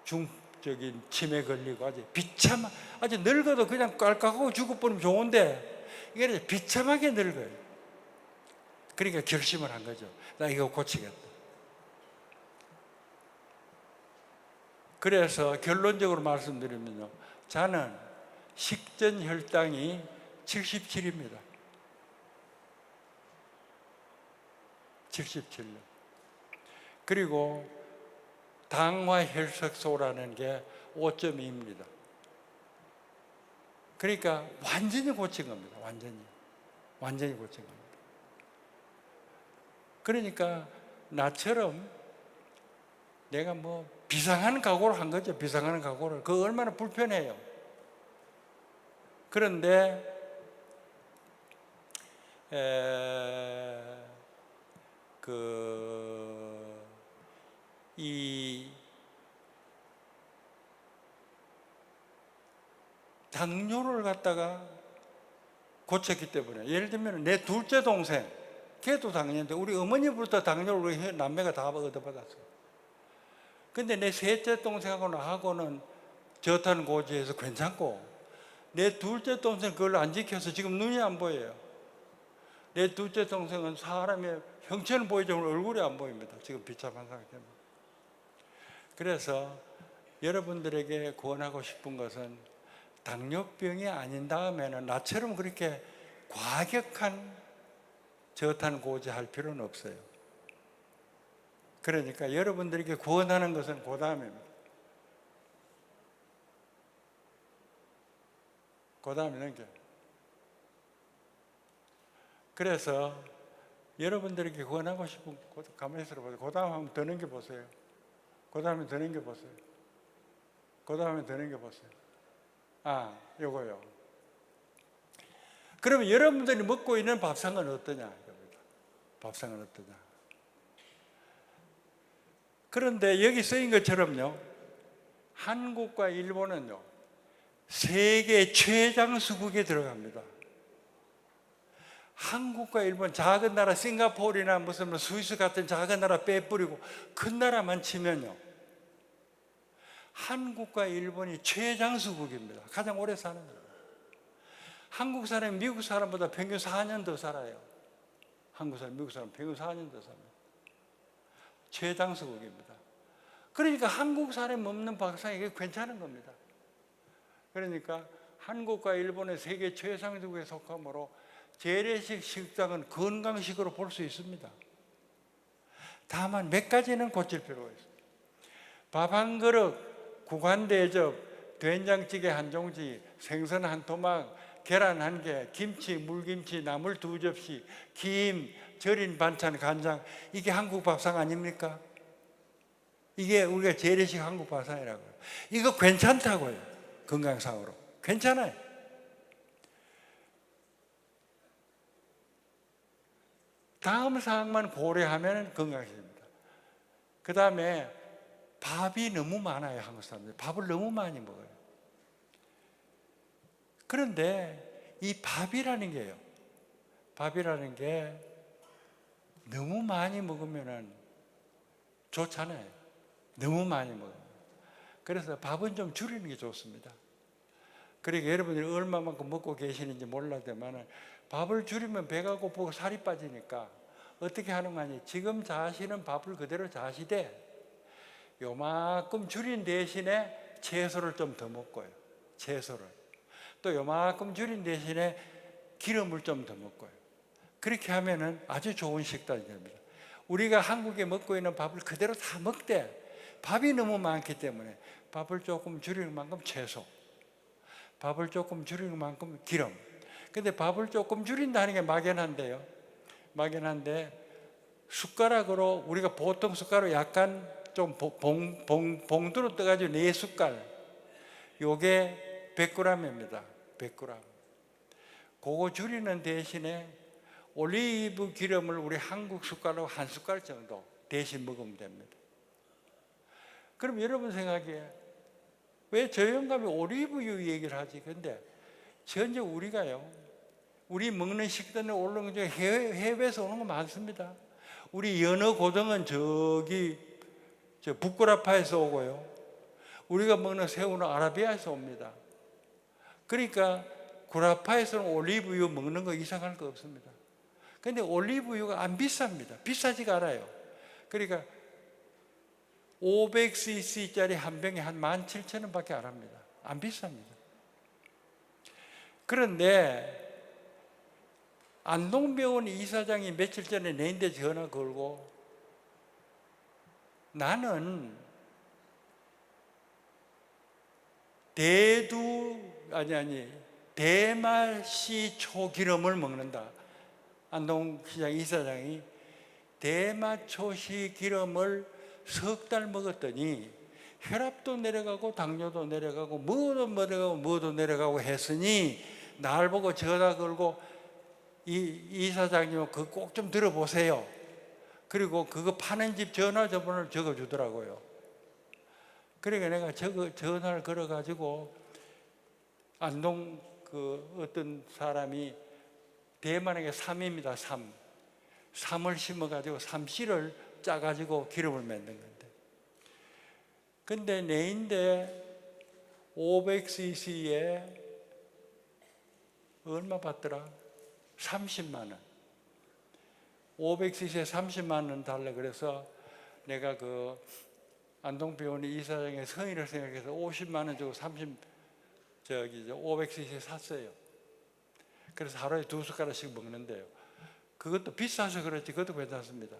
중적인 치매 걸리고 아주 늙어도 그냥 깔깍하고 죽어버리면 좋은데 이게 비참하게 늙어요. 그러니까 결심을 한 거죠. 나 이거 고치겠다. 그래서 결론적으로 말씀드리면요, 저는 식전 혈당이 77입니다. 77년. 그리고 당화 혈색소라는 게 5.2입니다. 그러니까 완전히 고친 겁니다. 완전히 고친 겁니다. 그러니까 나처럼 내가 뭐 비상한 각오를 한 거죠. 비상하는 각오를. 그거 얼마나 불편해요. 그런데 이 당뇨를 갖다가 고쳤기 때문에, 예를 들면 내 둘째 동생, 걔도 당뇨인데 우리 어머니부터 당뇨를 우리 남매가 다 얻어받았어요. 근데 내 셋째 동생하고 나하고는 저탄 고지해서 괜찮고, 내 둘째 동생 그걸 안 지켜서 지금 눈이 안 보여요. 내 둘째 동생은 사람의 형체는 보이지만 얼굴이 안 보입니다. 지금 비참한 상태 때문에. 그래서 여러분들에게 권하고 싶은 것은 당뇨병이 아닌 다음에는 나처럼 그렇게 과격한 저탄 고지할 필요는 없어요. 그러니까 여러분들에게 권하는 것은 그 다음입니다. 그 다음에 넘겨. 그래서 여러분들에게 권하고 싶은, 가만히 있어보세요. 그 다음 한번 더 넘겨보세요. 그 다음에 더 넘겨보세요. 그 다음에 더 넘겨보세요. 요거요. 그러면 여러분들이 먹고 있는 밥상은 어떠냐? 밥상은 어떠냐? 그런데 여기 쓰인 것처럼요, 한국과 일본은요, 세계 최장수국에 들어갑니다. 한국과 일본, 작은 나라 싱가포르나 무슨 스위스 같은 작은 나라 빼뿌리고 큰 나라만 치면요, 한국과 일본이 최장수국입니다. 가장 오래 사는 거예요. 한국 사람이 미국 사람보다 평균 4년 더 살아요. 한국 사람, 미국 사람 평균 4년 더 삽니다. 최장수국입니다. 그러니까 한국 사람이 먹는 밥상이 이게 괜찮은 겁니다. 그러니까 한국과 일본의 세계 최상수국에 속하므로 재래식 식당은 건강식으로 볼 수 있습니다. 다만 몇 가지는 고칠 필요가 있습니다. 밥 한 그릇, 국한 대접, 된장찌개 한 종지, 생선 한 토막, 계란 한 개, 김치, 물김치, 나물 2접시, 김, 절인 반찬, 간장, 이게 한국 밥상 아닙니까? 이게 우리가 재래식 한국 밥상이라고요. 이거 괜찮다고요. 건강상으로 괜찮아요. 다음 사항만 고려하면 건강해집니다. 그 다음에 밥이 너무 많아요. 한국 사람들 밥을 너무 많이 먹어요. 그런데 이 밥이라는 게요, 밥이라는 게 너무 많이 먹으면 좋잖아요. 너무 많이 먹어요. 그래서 밥은 좀 줄이는 게 좋습니다. 그러니까 여러분들이 얼마만큼 먹고 계시는지 몰라도만 밥을 줄이면 배가 고프고 살이 빠지니까 어떻게 하는 거 아니에요? 지금 자시는 밥을 그대로 자시되 요만큼 줄인 대신에 채소를 좀 더 먹고요. 채소를. 또 요만큼 줄인 대신에 기름을 좀 더 먹고요. 그렇게 하면은 아주 좋은 식단이 됩니다. 우리가 한국에 먹고 있는 밥을 그대로 다 먹되 밥이 너무 많기 때문에 밥을 조금 줄이는 만큼 채소, 밥을 조금 줄이는 만큼 기름. 근데 밥을 조금 줄인다는 게 막연한데요. 막연한데 숟가락으로, 우리가 보통 숟가락으로 약간 좀 봉두로 떠가지고 4숟갈, 요게 100g입니다. 100g. 그거 줄이는 대신에 올리브 기름을 우리 한국 숟가락으로 1숟갈 정도 대신 먹으면 됩니다. 그럼 여러분 생각에 왜 저 영감이 올리브유 얘기를 하지? 근데 현재 우리가요, 우리 먹는 식단에 올라온 게 해외에서 오는 거 많습니다. 우리 연어 고등은 저기 북구라파에서 오고요, 우리가 먹는 새우는 아라비아에서 옵니다. 그러니까 구라파에서는 올리브유 먹는 거 이상할 거 없습니다. 근데 올리브유가 안 비쌉니다. 비싸지가 않아요. 그러니까 500cc짜리 한 병에 한 17,000원밖에 안 합니다. 안 비쌉니다. 그런데 안동병원 이사장이 며칠 전에 내인데 전화 걸고, 나는 대마씨 초기름을 먹는다. 안동시장 이사장이 대마초씨 기름을 석 달 먹었더니 혈압도 내려가고 당뇨도 내려가고 뭐도 내려가고 했으니, 날 보고 전화 걸고 이사장님 그거 꼭 좀 들어보세요. 그리고 그거 파는 집 전화번호를 적어주더라고요. 그러니까 내가 전화를 걸어가지고 안동 어떤 사람이 대만에게 삼입니다. 삼을 심어가지고 삼씨를 짜가지고 기름을 만든 건데, 근데 내인데 500cc에 얼마 받더라? 30만 원. 500cc에 30만 원 달라. 그래서 내가 안동병원 이사장의 성의를 생각해서 50만 원 주고 500cc 샀어요. 그래서 하루에 2숟가락씩 먹는데요. 그것도 비싸서 그렇지 그것도 괜찮습니다.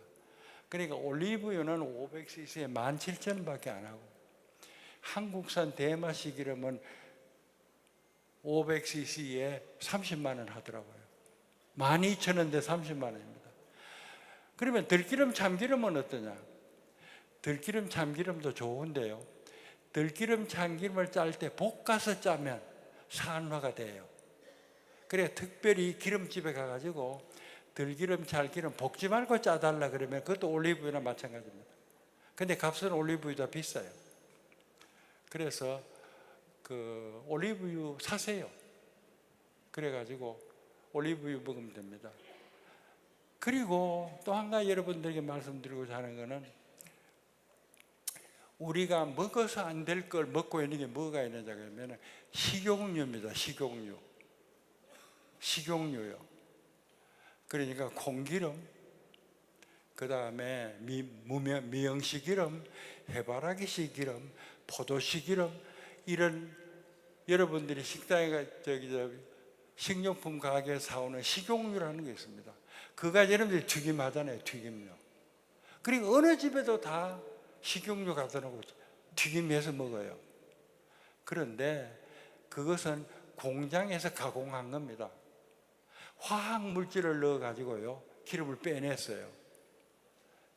그러니까 올리브유는 500cc에 17,000원밖에 안 하고, 한국산 대마씨 기름은 500cc에 30만 원 하더라고요. 12,000원대 30만 원입니다. 그러면 들기름 참기름은 어떠냐? 들기름 참기름도 좋은데요, 들기름 참기름을 짤 때 볶아서 짜면 산화가 돼요. 그래 특별히 기름집에 가가지고 들기름 참기름 볶지 말고 짜달라 그러면 그것도 올리브유나 마찬가지입니다. 근데 값은 올리브유보다 비싸요. 그래서 올리브유 사세요. 그래가지고 올리브유 먹으면 됩니다. 그리고 또 한 가지 여러분들에게 말씀드리고자 하는 것은, 우리가 먹어서 안 될 걸 먹고 있는 게 뭐가 있느냐 그러면 식용유입니다. 식용유요. 그러니까 콩기름, 그 다음에 미영씨 기름, 해바라기씨 기름, 포도씨 기름, 이런 여러분들이 식당에 식료품 가게에 사오는 식용유라는 게 있습니다. 그가 여러분들이 튀김하잖아요. 튀김요. 그리고 어느 집에도 다 식용유 갖다 놓고 튀김해서 먹어요. 그런데 그것은 공장에서 가공한 겁니다. 화학 물질을 넣어 가지고요 기름을 빼냈어요.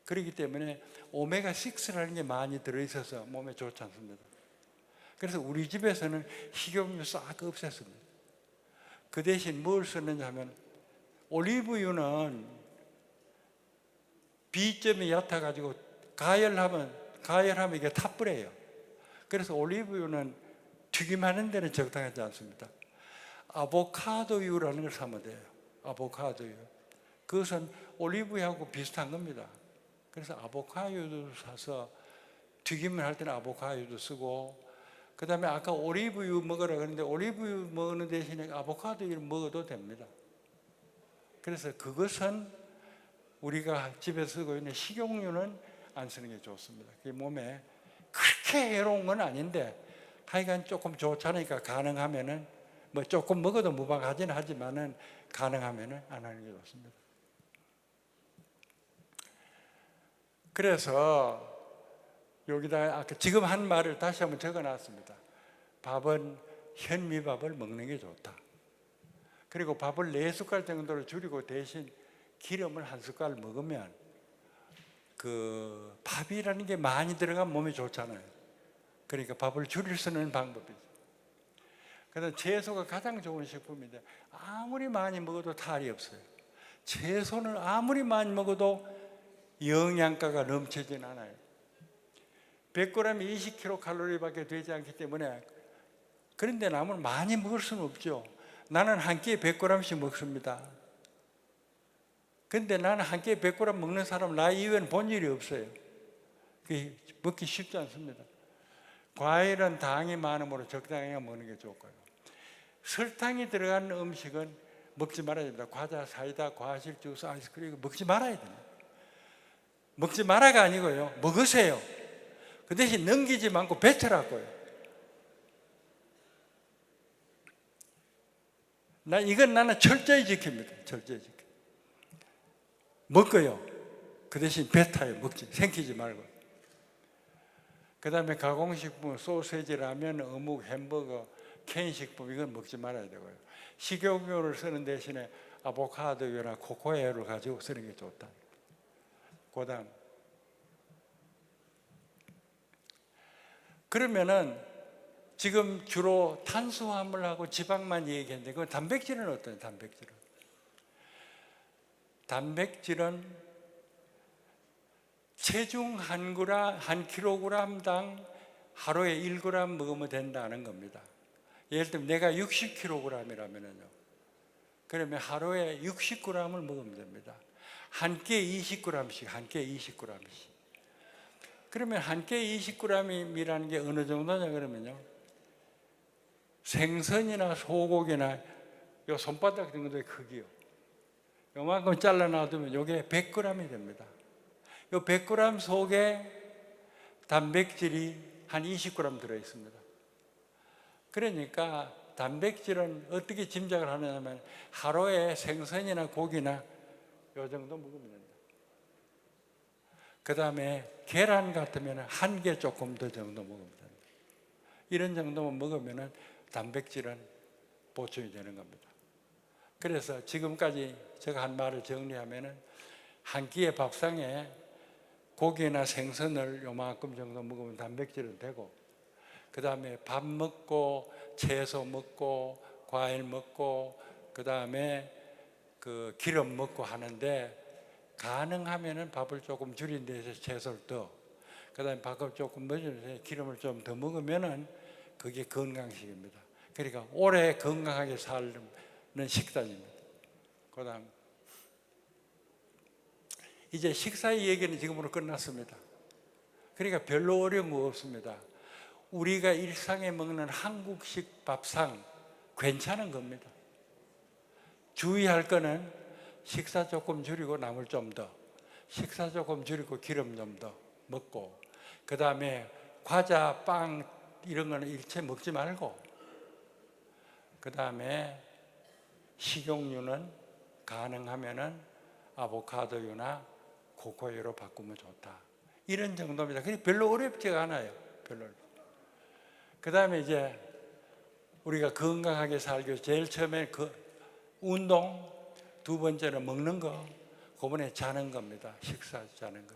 그렇기 때문에 오메가6라는 게 많이 들어있어서 몸에 좋지 않습니다. 그래서 우리 집에서는 식용유 싹 없앴습니다. 그 대신 뭘 쓰느냐 하면, 올리브유는 B점이 얕아가지고 가열하면 이게 타버려요. 그래서 올리브유는 튀김하는 데는 적당하지 않습니다. 아보카도유라는 걸 사면 돼요. 아보카도유. 그것은 올리브유하고 비슷한 겁니다. 그래서 아보카도유도 사서 튀김을 할 때는 아보카도유도 쓰고, 그 다음에 아까 올리브유 먹으라 그랬는데 올리브유 먹는 대신에 아보카도유를 먹어도 됩니다. 그래서 그것은 우리가 집에 쓰고 있는 식용유는 안 쓰는 게 좋습니다. 그게 몸에 그렇게 해로운 건 아닌데 하여간 조금 좋잖으니까 가능하면은 조금 먹어도 무방하지는 하지만은 가능하면은 안 하는 게 좋습니다. 그래서 여기다 아까 지금 한 말을 다시 한번 적어놨습니다. 밥은 현미밥을 먹는 게 좋다. 그리고 밥을 4숟갈 정도로 줄이고 대신 기름을 1숟갈 먹으면 밥이라는 게 많이 들어가면 몸에 좋잖아요. 그러니까 밥을 줄일 수 있는 방법이죠. 그래서 채소가 가장 좋은 식품인데 아무리 많이 먹어도 탈이 없어요. 채소는 아무리 많이 먹어도 영양가가 넘치진 않아요. 100g이 20kcal밖에 되지 않기 때문에, 그런데 나무는 많이 먹을 수는 없죠. 나는 한 끼에 100g씩 먹습니다. 근데 나는 한 끼에 100g 먹는 사람 나 이외에는 본 일이 없어요. 그게 먹기 쉽지 않습니다. 과일은 당이 많으므로 적당히 먹는 게 좋고요. 설탕이 들어간 음식은 먹지 말아야 됩니다. 과자, 사이다, 과실, 주스, 아이스크림 먹지 말아야 됩니다. 먹지 말아가 아니고요, 먹으세요. 그 대신 넘기지 말고 뱉으라고요. 이건 나는 철저히 지킵니다. 철저히 지킵니다. 먹어요. 그 대신 뱉어요. 먹지. 생기지 말고. 그 다음에 가공식품, 소세지, 라면, 어묵, 햄버거, 캔식품 이건 먹지 말아야 되고요. 식용유를 쓰는 대신에 아보카도유나 코코아유를 가지고 쓰는 게 좋다. 그 다음 그러면은 지금 주로 탄수화물하고 지방만 얘기했는데 그 단백질은 어때요? 단백질은 체중 한 킬로그램당 하루에 1g 먹으면 된다는 겁니다. 예를 들면 내가 60kg이라면요. 그러면 하루에 60g을 먹으면 됩니다. 한 끼에 20g씩. 그러면 한 끼에 20g이라는 게 어느 정도냐 그러면요. 생선이나 소고기나 요 손바닥 정도의 크기요. 요만큼 잘라 놔두면 요게 100g이 됩니다. 요 100g 속에 단백질이 한 20g 들어 있습니다. 그러니까 단백질은 어떻게 짐작을 하느냐면 하루에 생선이나 고기나 요 정도 먹으면 된다. 그 다음에 계란 같으면 한 개 조금 더 정도 먹으면 된다. 이런 정도만 먹으면 단백질은 보충이 되는 겁니다. 그래서 지금까지 제가 한 말을 정리하면 한 끼의 밥상에 고기나 생선을 요만큼 정도 먹으면 단백질은 되고, 그 다음에 밥 먹고 채소 먹고 과일 먹고 그 다음에 그 기름 먹고 하는데 가능하면은 밥을 조금 줄인 데서 채소를 더, 그 다음에 밥을 조금 넣어서 기름을 좀 더 먹으면은 그게 건강식입니다. 그러니까 오래 건강하게 사는 식단입니다. 그 다음 이제 식사의 얘기는 지금으로 끝났습니다. 그러니까 별로 어려운 거 없습니다. 우리가 일상에 먹는 한국식 밥상 괜찮은 겁니다. 주의할 거는 식사 조금 줄이고 나물 좀 더, 식사 조금 줄이고 기름 좀 더 먹고, 그 다음에 과자, 빵 이런 거는 일체 먹지 말고, 그 다음에 식용유는 가능하면은 아보카도유나 코코아유로 바꾸면 좋다. 이런 정도입니다. 그게 별로 어렵지가 않아요. 그 다음에 이제 우리가 건강하게 살기 위해서 제일 처음에 그 운동, 두 번째는 먹는 거, 그 번에 자는 겁니다. 식사 자는 거.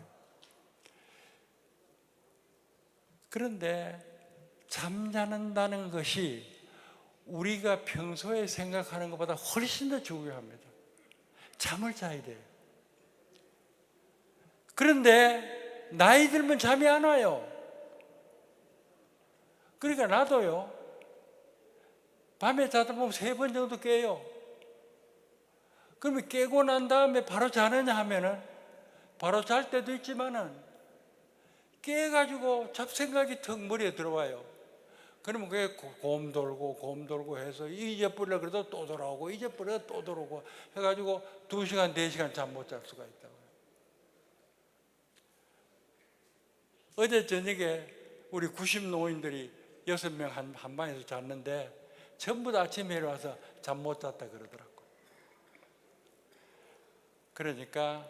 그런데 잠자는다는 것이 우리가 평소에 생각하는 것보다 훨씬 더 중요합니다. 잠을 자야 돼요. 그런데 나이 들면 잠이 안 와요. 그러니까 나도요, 밤에 자다 보면 3번 정도 깨요. 그러면 깨고 난 다음에 바로 자느냐 하면은 바로 잘 때도 있지만은 깨가지고 잡생각이 턱 머리에 들어와요. 그러면 그게 곰 돌고 해서 잊어버리려 그래도 또 돌아오고 잊어버리려 또 돌아오고 해가지고 2시간, 4시간 잠 못 잘 수가 있다고요. 어제 저녁에 우리 90 노인들이 6명 한 방에서 잤는데 전부 다 아침에 일어나서 잠 못 잤다 그러더라고요. 그러니까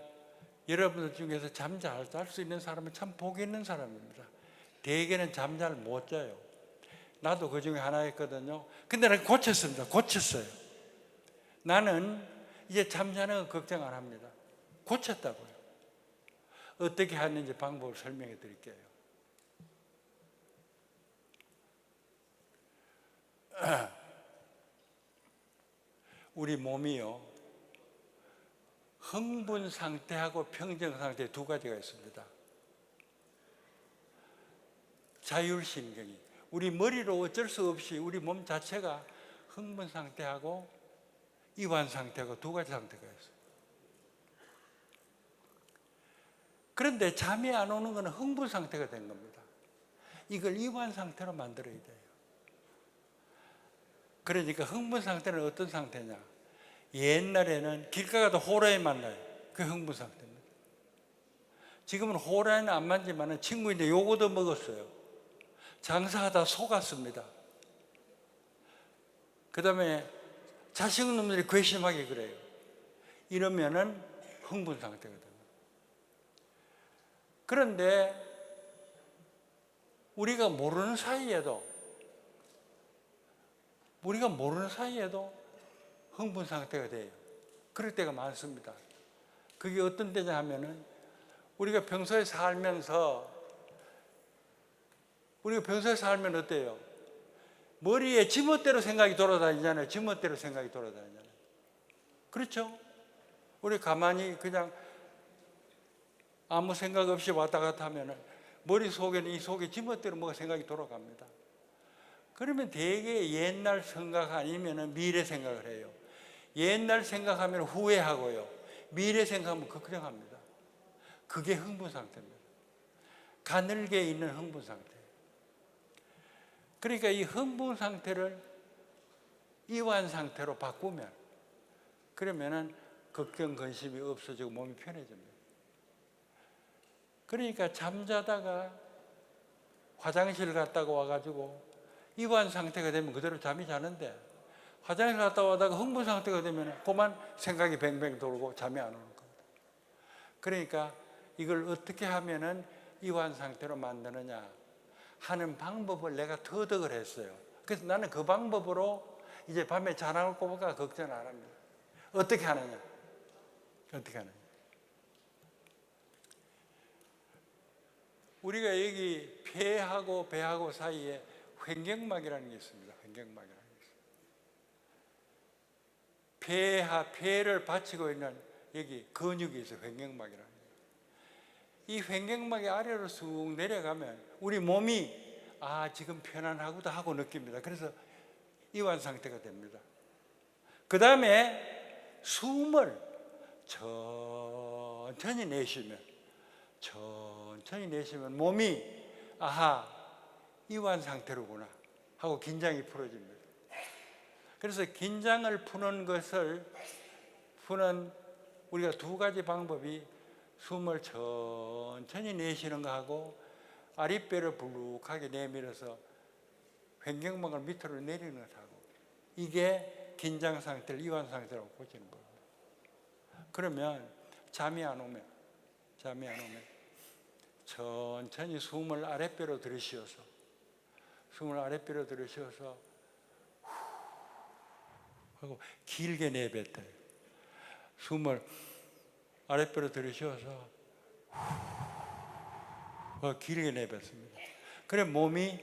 여러분들 중에서 잠 잘 잘 수 있는 사람은 참 복이 있는 사람입니다. 대개는 잠 잘 못 자요. 나도 그 중에 하나였거든요. 근데 나는 고쳤어요. 나는 이제 잠자는 거 걱정 안 합니다. 고쳤다고요. 어떻게 하는지 방법을 설명해 드릴게요. 우리 몸이요, 흥분 상태하고 평정 상태 두 가지가 있습니다. 자율신경이, 우리 머리로 어쩔 수 없이 우리 몸 자체가 흥분 상태하고 이완 상태하고 두 가지 상태가 있어요. 그런데 잠이 안 오는 것은 흥분 상태가 된 겁니다. 이걸 이완 상태로 만들어야 돼요. 그러니까 흥분 상태는 어떤 상태냐? 옛날에는 길 가다가 호랑이 만나요. 그게 흥분 상태입니다. 지금은 호랑이는 안 만지만 친구인데 요거도 먹었어요. 장사하다 속았습니다. 그 다음에 자식놈들이 괘씸하게 그래요. 이러면은 흥분 상태거든요. 그런데 우리가 모르는 사이에도 흥분 상태가 돼요. 그럴 때가 많습니다. 그게 어떤 때냐 하면은 우리가 평소에 살면서 어때요? 머리에 지멋대로 생각이 돌아다니잖아요. 지멋대로 생각이 돌아다니잖아요. 그렇죠? 우리 가만히 그냥 아무 생각 없이 왔다 갔다 하면은 머릿속에는 이 속에 지멋대로 뭐가 생각이 돌아갑니다. 그러면 되게 옛날 생각 아니면 미래 생각을 해요. 옛날 생각하면 후회하고요. 미래 생각하면 걱정합니다. 그게 흥분 상태입니다. 가늘게 있는 흥분 상태. 그러니까 이 흥분 상태를 이완 상태로 바꾸면 그러면은 걱정, 근심이 없어지고 몸이 편해집니다. 그러니까 잠자다가 화장실 갔다가 와가지고 이완 상태가 되면 그대로 잠이 자는데 화장실 갔다 와다가 흥분 상태가 되면 그만 생각이 뱅뱅 돌고 잠이 안 오는 겁니다. 그러니까 이걸 어떻게 하면은 이완 상태로 만드느냐 하는 방법을 내가 터득을 했어요. 그래서 나는 그 방법으로 이제 밤에 자나올 거니까 걱정 안 합니다. 어떻게 하느냐? 우리가 여기 폐하고 배하고 사이에 횡격막이라는 게 있습니다. 횡격막이라는 게 있어요. 폐를 받치고 있는 여기 근육이 있어요. 횡격막이라는 게. 이 횡격막이 아래로 쑥 내려가면 우리 몸이 지금 편안하구나 하고 느낍니다. 그래서 이완 상태가 됩니다. 그 다음에 숨을 천천히 내쉬면 몸이 이완 상태로구나 하고 긴장이 풀어집니다. 그래서 긴장을 푸는 우리가 두 가지 방법이 숨을 천천히 내쉬는 거하고 아랫배를 불룩하게 내밀어서 횡격막을 밑으로 내리는 것하고 이게 긴장 상태를 이완 상태라고 보시는 겁니다. 그러면 잠이 안 오면 천천히 숨을 아랫배로 들이쉬어서 하고 길게 내뱉어요. 숨을 아랫배로 들이쉬어서 길게 내뱉습니다. 그래 몸이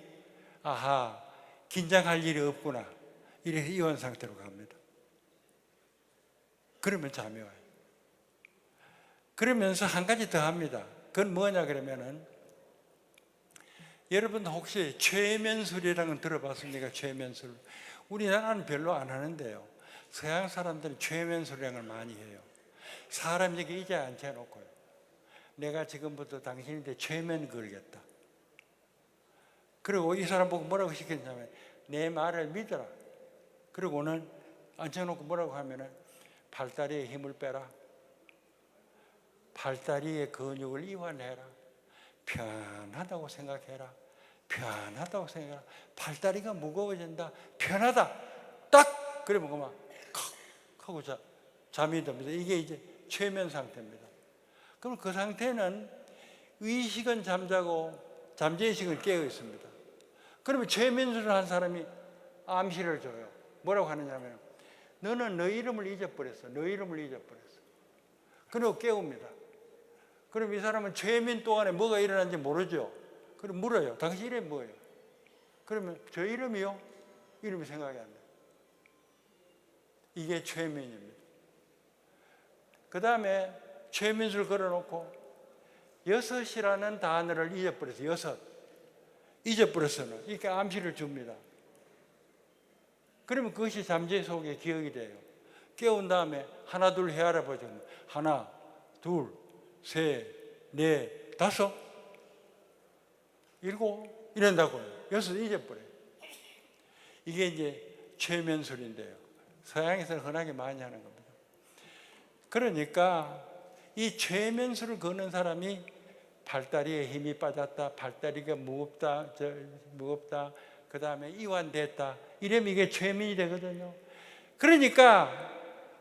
긴장할 일이 없구나 이렇게 이완 상태로 갑니다. 그러면 잠이 와요. 그러면서 한 가지 더 합니다. 그건 뭐냐 그러면은 여러분 혹시 최면술이라는 건 들어봤습니까? 최면술. 우리나라는 별로 안 하는데요. 서양 사람들은 최면술이라는 걸 많이 해요. 사람 여기 의자에 앉혀놓고요. 내가 지금부터 당신한테 최면 걸겠다. 그리고 이 사람 보고 뭐라고 시켰냐면 내 말을 믿어라. 그리고는 앉혀놓고 뭐라고 하면은 팔다리에 힘을 빼라. 팔다리의 근육을 이완해라. 편하다고 생각해라. 팔다리가 무거워진다. 편하다. 딱! 그러면 그만 칵 하고 잠이 듭니다. 이게 이제 최면 상태입니다. 그럼 그 상태는 의식은 잠자고 잠재의식은 깨어 있습니다. 그러면 최면술을 한 사람이 암시를 줘요. 뭐라고 하느냐면 너는 너 이름을 잊어버렸어. 그리고 깨웁니다. 그럼 이 사람은 최면 동안에 뭐가 일어난지 모르죠. 그럼 물어요. 당신 이름이 뭐예요? 그러면 저 이름이요? 이름이 생각이 안 나요. 이게 최면입니다. 그 다음에 최면술 걸어놓고 여섯이라는 단어를 잊어버렸어요. 잊어버렸어요. 이렇게 암시를 줍니다. 그러면 그것이 잠재 속에 기억이 돼요. 깨운 다음에 하나 둘 헤아려 보죠. 하나 둘 셋 넷 다섯 일곱 이런다고요. 여섯 잊어버려요. 이게 이제 최면술인데요. 서양에서는 흔하게 많이 하는 겁니다. 그러니까 이 최면술을 거는 사람이 팔다리에 힘이 빠졌다, 팔다리가 무겁다, 그 다음에 이완됐다, 이러면 이게 최면이 되거든요. 그러니까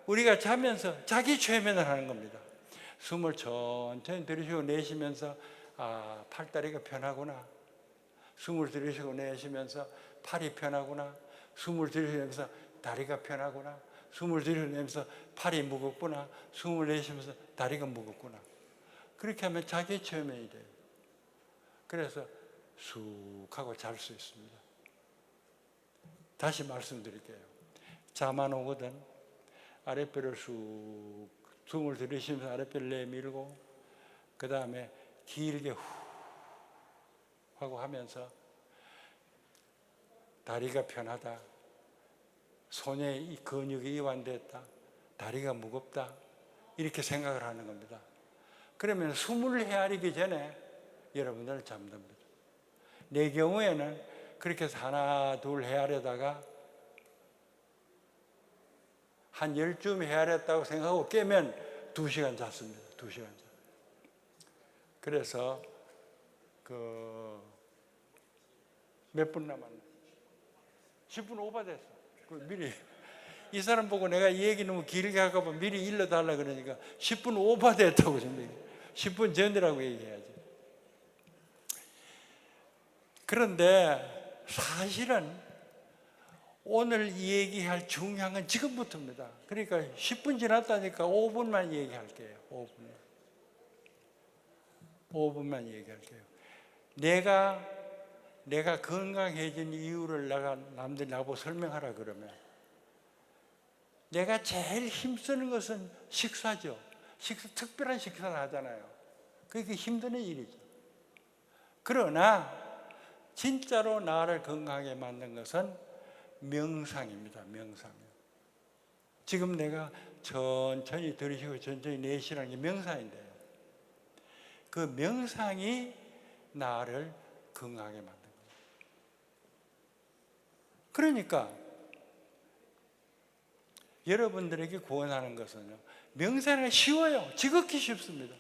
우리가 자면서 자기 최면을 하는 겁니다. 숨을 천천히 들이쉬고 내쉬면서 팔다리가 편하구나. 숨을 들이쉬고 내쉬면서 팔이 편하구나. 숨을 들이쉬면서 다리가 편하구나. 숨을 들이쉬면서 팔이 무겁구나. 숨을 내쉬면서 다리가 무겁구나. 그렇게 하면 자기 최면이 돼요. 그래서 쑥 하고 잘 수 있습니다. 다시 말씀드릴게요. 잠안 오거든 아랫배를 쑥 숨을 들이쉬면서 아랫배를 내밀고 그 다음에 길게 후 하고 하면서 다리가 편하다, 손에 이 근육이 이완됐다, 다리가 무겁다, 이렇게 생각을 하는 겁니다. 그러면 숨을 헤아리기 전에 여러분들은 잠듭니다. 내 경우에는 그렇게 해서 하나 둘 헤아려다가 한 10쯤 헤아렸다고 생각하고 깨면 2시간 잤습니다. 2시간 잤. 그래서 몇 분 남았나? 10분 오버됐어. 미리 이 사람 보고 내가 이 얘기 너무 길게 할까 봐 미리 일러달라 그러니까 10분 오버됐다고 생각해. 10분 전이라고 얘기해야지. 그런데 사실은 오늘 얘기할 중요한 건 지금부터입니다. 그러니까 10분 지났다니까 5분만 얘기할게요. 5분만 얘기할게요. 내가 건강해진 이유를 남들이 나보고 설명하라 그러면 내가 제일 힘쓰는 것은 식사죠. 특별한 식사를 하잖아요. 그게 힘든 일이죠. 그러나 진짜로 나를 건강하게 만든 것은 명상입니다. 명상. 지금 내가 천천히 들이쉬고 천천히 내쉬라는 게 명상인데요. 그 명상이 나를 건강하게 만든 거예요. 그러니까 여러분들에게 구원하는 것은요, 명상이 쉬워요. 지극히 쉽습니다.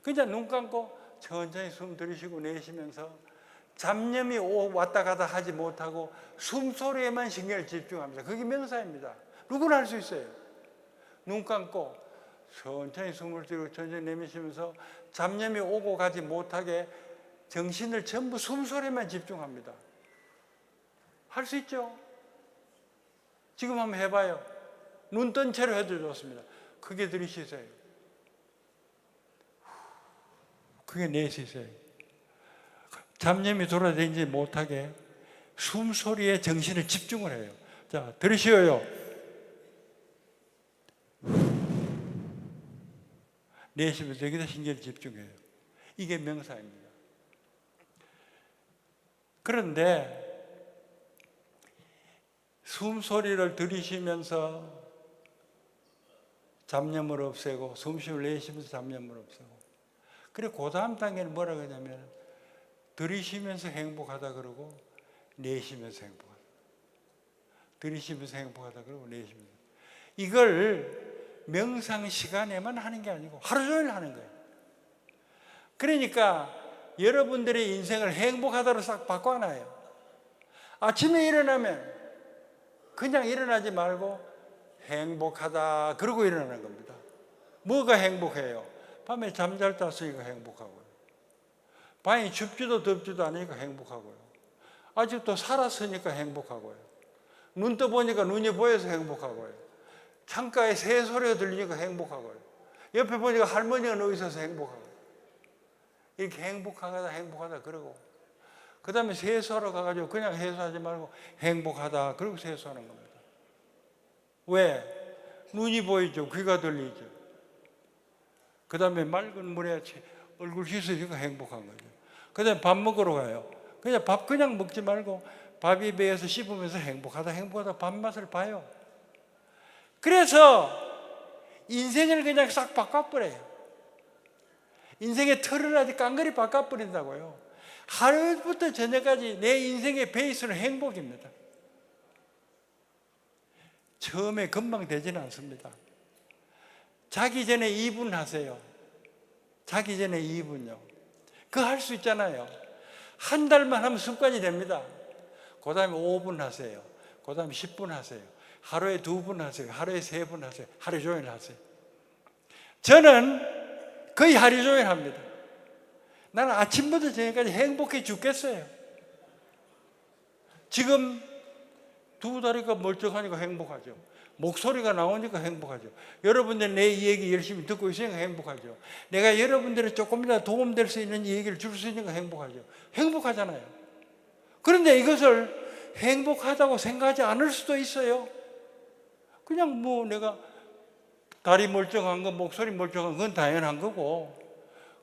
그냥 눈 감고 천천히 숨 들이쉬고 내쉬면서 잡념이 왔다 갔다 하지 못하고 숨소리에만 신경을 집중합니다. 그게 명상입니다. 누구나 할 수 있어요. 눈 감고 천천히 숨을 들이고 천천히 내쉬면서 잡념이 오고 가지 못하게 정신을 전부 숨소리에만 집중합니다. 할 수 있죠? 지금 한번 해봐요. 눈 뜬 채로 해도 좋습니다. 크게 들이쉬세요. 크게 내쉬세요. 잡념이 돌아다니지 못하게 숨소리에 정신을 집중을 해요. 자, 들으시어요. 내쉬면서 여기다 신경을 집중해요. 이게 명상입니다. 그런데 숨소리를 들이쉬면서 잡념을 없애고 숨쉬를 내쉬면서 잡념을 없애고, 그리고 그 다음 단계는 뭐라고 하냐면 들이쉬면서 행복하다 그러고 내쉬면서 행복하다. 들이쉬면서 행복하다 그러고 내쉬면서. 이걸 명상 시간에만 하는 게 아니고 하루 종일 하는 거예요. 그러니까 여러분들의 인생을 행복하다로 싹 바꿔놔요. 아침에 일어나면 그냥 일어나지 말고 행복하다 그러고 일어나는 겁니다. 뭐가 행복해요? 밤에 잠잘 때 왔으니까 행복하고요. 밤이 춥지도 덥지도 않으니까 행복하고요. 아직도 살았으니까 행복하고요. 눈 떠보니까 눈이 보여서 행복하고요. 창가에 새 소리가 들리니까 행복하고요. 옆에 보니까 할머니가 누워 있어서 행복하고요. 이렇게 행복하다 그러고, 그 다음에 세수하러 가가지고 그냥 세수하지 말고 행복하다 그러고 세수하는 겁니다. 왜? 눈이 보이죠. 귀가 들리죠. 그 다음에 맑은 물에 얼굴 씻으니까 행복한 거죠. 그 다음에 밥 먹으러 가요. 그냥 밥 그냥 먹지 말고 밥이 배에서 씹으면서 행복하다 밥맛을 봐요. 그래서 인생을 그냥 싹 바꿔버려요. 인생의 틀을 아주 깡그리 바꿔버린다고요. 하루부터 저녁까지 내 인생의 베이스는 행복입니다. 처음에 금방 되지는 않습니다. 자기 전에 2분 하세요. 자기 전에 2분요. 그거 할 수 있잖아요. 한 달만 하면 습관이 됩니다. 그 다음에 5분 하세요. 그 다음에 10분 하세요. 하루에 2분 하세요. 하루에 3분 하세요. 하루 종일 하세요. 저는 거의 하루 종일 합니다. 나는 아침부터 저녁까지 행복해 죽겠어요. 지금 두 다리가 멀쩡하니까 행복하죠. 목소리가 나오니까 행복하죠. 여러분들 내 얘기 열심히 듣고 있으니까 행복하죠. 내가 여러분들의 조금이라도 도움될 수 있는 얘기를 줄 수 있으니까 행복하죠. 행복하잖아요. 그런데 이것을 행복하다고 생각하지 않을 수도 있어요. 그냥 뭐 내가 다리 멀쩡한 거, 목소리 멀쩡한 건 당연한 거고,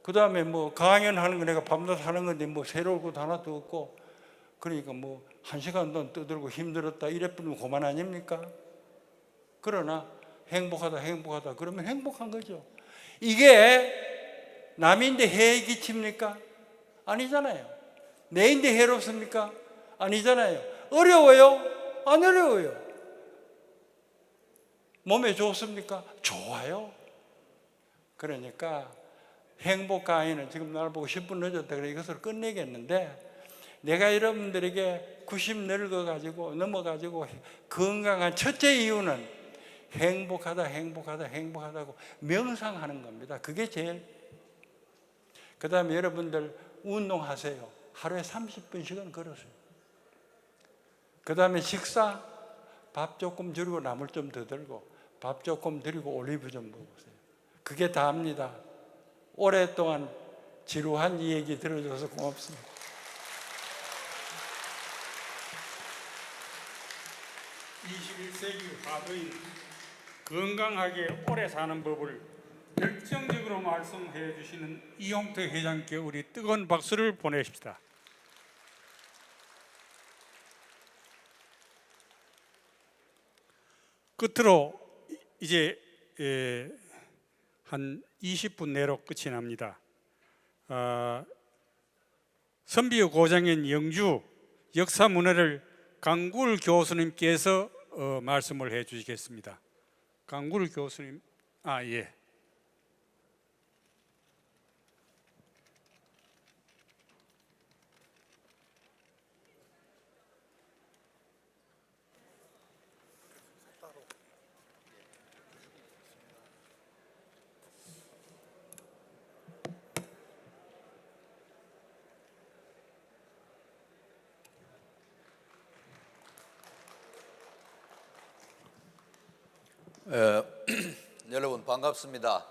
그 다음에 뭐 강연하는 거 내가 밤낮 하는 건데 뭐 새로울 것도 하나도 없고, 그러니까 뭐 1시간 동안 떠들고 힘들었다 이래뿐이면 그만 아닙니까? 그러나 행복하다 그러면 행복한 거죠. 이게 남인데 해에 끼칩니까? 아니잖아요. 내인데 해롭습니까? 아니잖아요. 어려워요? 안 어려워요. 몸에 좋습니까? 좋아요. 그러니까 행복 강의는 지금 날 보고 10분 늦었다 그래 이것을 끝내겠는데, 내가 여러분들에게 90 늙어가지고 넘어가지고 건강한 첫째 이유는 행복하다고 명상하는 겁니다. 그게 제일. 그 다음에 여러분들 운동하세요. 하루에 30분씩은 걸으세요. 그 다음에 식사, 밥 조금 줄이고 나물 좀 더 들고, 밥 조금 드리고 올리브 좀 먹으세요. 그게 다입니다. 오랫동안 지루한 이 얘기 들어줘서 고맙습니다. 21세기 화두인 건강하게 오래 사는 법을 결정적으로 말씀해 주시는 이용태 회장께 우리 뜨거운 박수를 보내십시다. 끝으로 이제 한 20분 내로 끝이 납니다. 선비의 고장인 영주 역사문화를 강굴 교수님께서 말씀을 해 주시겠습니다. 강굴 교수님, 예. 여러분 반갑습니다.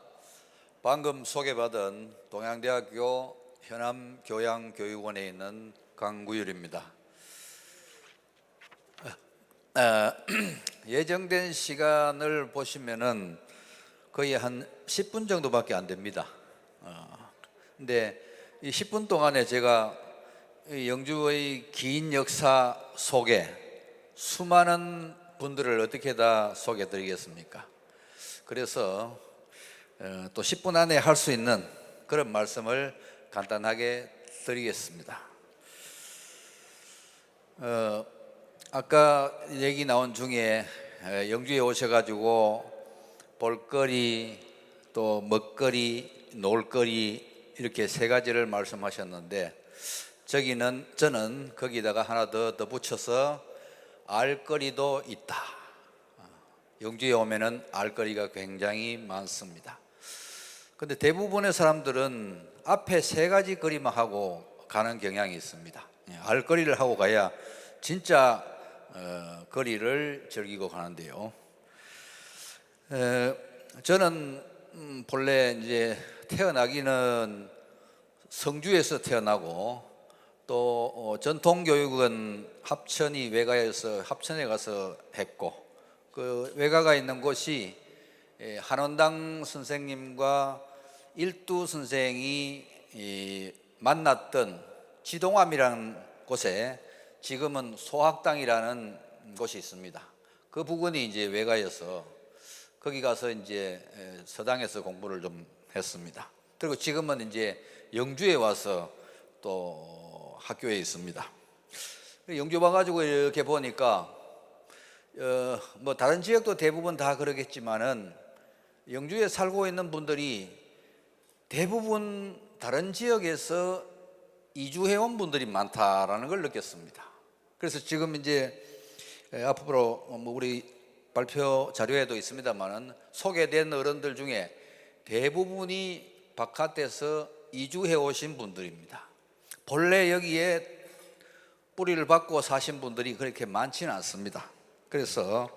방금 소개받은 동양대학교 현암교양교육원에 있는 강구율입니다. 예정된 시간을 보시면은 거의 한 10분 정도밖에 안 됩니다. 근데 이 10분 동안에 제가 영주의 긴 역사 속에 수많은 분들을 어떻게 다 소개해 드리겠습니까? 그래서 또 10분 안에 할 수 있는 그런 말씀을 간단하게 드리겠습니다. 아까 얘기 나온 중에 영주에 오셔가지고 볼거리, 또 먹거리, 놀거리 이렇게 세 가지를 말씀하셨는데, 저는 거기다가 하나 더 붙여서 알거리도 있다. 영주에 오면은 알거리가 굉장히 많습니다. 근데 대부분의 사람들은 앞에 세 가지 거리만 하고 가는 경향이 있습니다. 알거리를 하고 가야 진짜 거리를 즐기고 가는데요. 저는 본래 이제 태어나기는 성주에서 태어나고, 또 전통교육은 합천이 외가에서 합천에 가서 했고, 그 외가가 있는 곳이 한원당 선생님과 일두 선생이 만났던 지동암이라는 곳에 지금은 소학당이라는 곳이 있습니다. 그 부근이 이제 외가여서 거기 가서 이제 서당에서 공부를 좀 했습니다. 그리고 지금은 이제 영주에 와서 또 학교에 있습니다. 영주 와가지고 이렇게 보니까 뭐 다른 지역도 대부분 다 그러겠지만은 영주에 살고 있는 분들이 대부분 다른 지역에서 이주해 온 분들이 많다라는 걸 느꼈습니다. 그래서 지금 이제 앞으로 뭐 우리 발표 자료에도 있습니다만은 소개된 어른들 중에 대부분이 바깥에서 이주해 오신 분들입니다. 본래 여기에 뿌리를 받고 사신 분들이 그렇게 많지는 않습니다. 그래서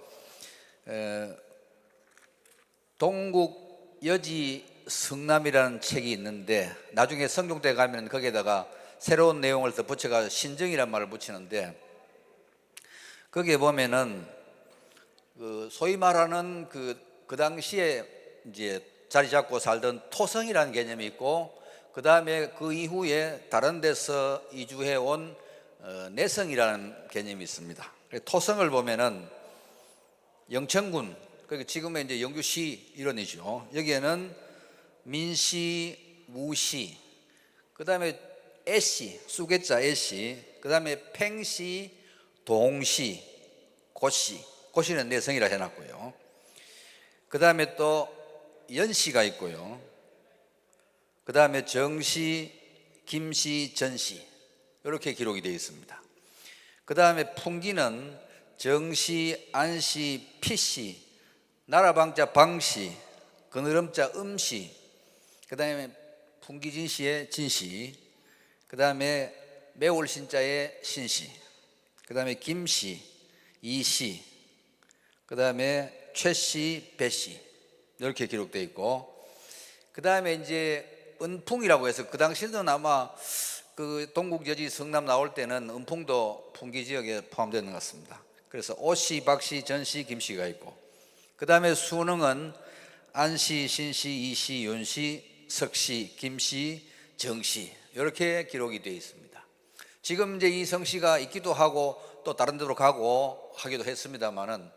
동국 여지 성남이라는 책이 있는데 나중에 성경 때 가면 거기에다가 새로운 내용을 더 붙여가 신정이란 말을 붙이는데 거기에 보면은 그 소위 말하는 그 당시에 이제 자리 잡고 살던 토성이라는 개념이 있고 그 다음에 그 이후에 다른 데서 이주해 온 내성이라는 개념이 있습니다. 토성을 보면은 영천군, 그러니까 지금의 이제 영주시 일원이죠. 여기에는 민시, 무시, 그 다음에 애시, 수개자 애시, 그 다음에 팽시, 동시, 고시, 고시는 내성이라 해놨고요. 그 다음에 또 연시가 있고요. 그 다음에 정시, 김시, 전시 이렇게 기록이 되어 있습니다. 그 다음에 풍기는 정시, 안시, 피시, 나라방자 방시, 그늘음자 음시, 그 다음에 풍기진시의 진시, 그 다음에 매월신자의 신시, 그 다음에 김시, 이시, 그 다음에 최시, 배시 이렇게 기록되어 있고 그 다음에 이제 은풍이라고 해서 그 당시에는 아마 그 동국여지 성남 나올 때는 은풍도 풍기 지역에 포함되는 것 같습니다. 그래서 오시, 박시, 전시, 김시가 있고 그 다음에 수능은 안시, 신시, 이시, 윤시, 석시, 김시, 정시 이렇게 기록이 되어 있습니다. 지금 이제 이 성씨가 있기도 하고 또 다른 데로 가고 하기도 했습니다만은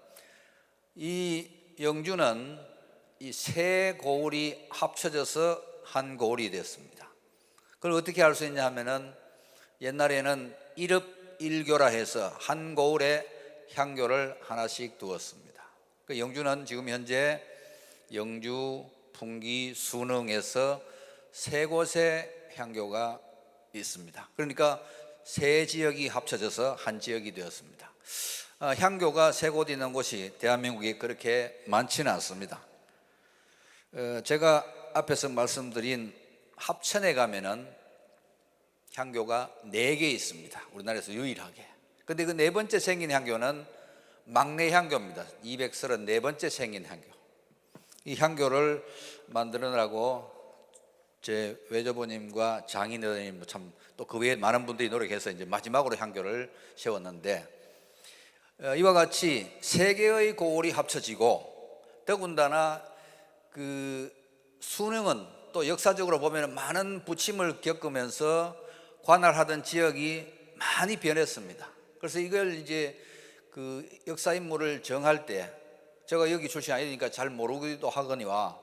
이 영주는 이 세 고을이 합쳐져서 한 고을이 됐습니다. 그걸 어떻게 알 수 있냐 하면은 옛날에는 일읍일교라 해서 한 고을에 향교를 하나씩 두었습니다. 그 영주는 지금 현재 영주, 풍기, 순흥에서 세 곳의 향교가 있습니다. 그러니까 세 지역이 합쳐져서 한 지역이 되었습니다. 향교가 세 곳 있는 곳이 대한민국에 그렇게 많지는 않습니다. 제가 앞에서 말씀드린 합천에 가면은 향교가 4개 있습니다. 우리나라에서 유일하게. 근데 그 네 번째 생긴 향교는 막내 향교입니다. 234번째 생긴 향교. 이 향교를 만들느라고 제 외조부님과 장인어른님 참 또 그 외에 많은 분들이 노력해서 이제 마지막으로 향교를 세웠는데 이와 같이 세 개의 고을이 합쳐지고 더군다나 그 순흥은 또 역사적으로 보면 많은 부침을 겪으면서 관할하던 지역이 많이 변했습니다. 그래서 이걸 이제 그 역사 인물을 정할 때 제가 여기 출신이 아니니까 잘 모르기도 하거니와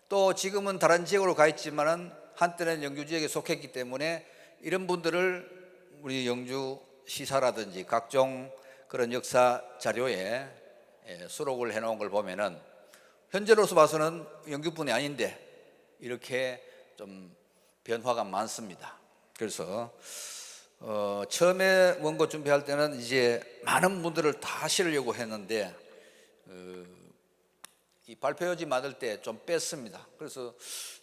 또 지금은 다른 지역으로 가 있지만은 한때는 영주 지역에 속했기 때문에 이런 분들을 우리 영주 시사라든지 각종 그런 역사 자료에 수록을 해놓은 걸 보면은 현재로서 봐서는 영주뿐이 아닌데 이렇게 좀 변화가 많습니다. 그래서 처음에 원고 준비할 때는 이제 많은 분들을 다 실으려고 했는데 이 발표지 만들 때 좀 뺐습니다. 그래서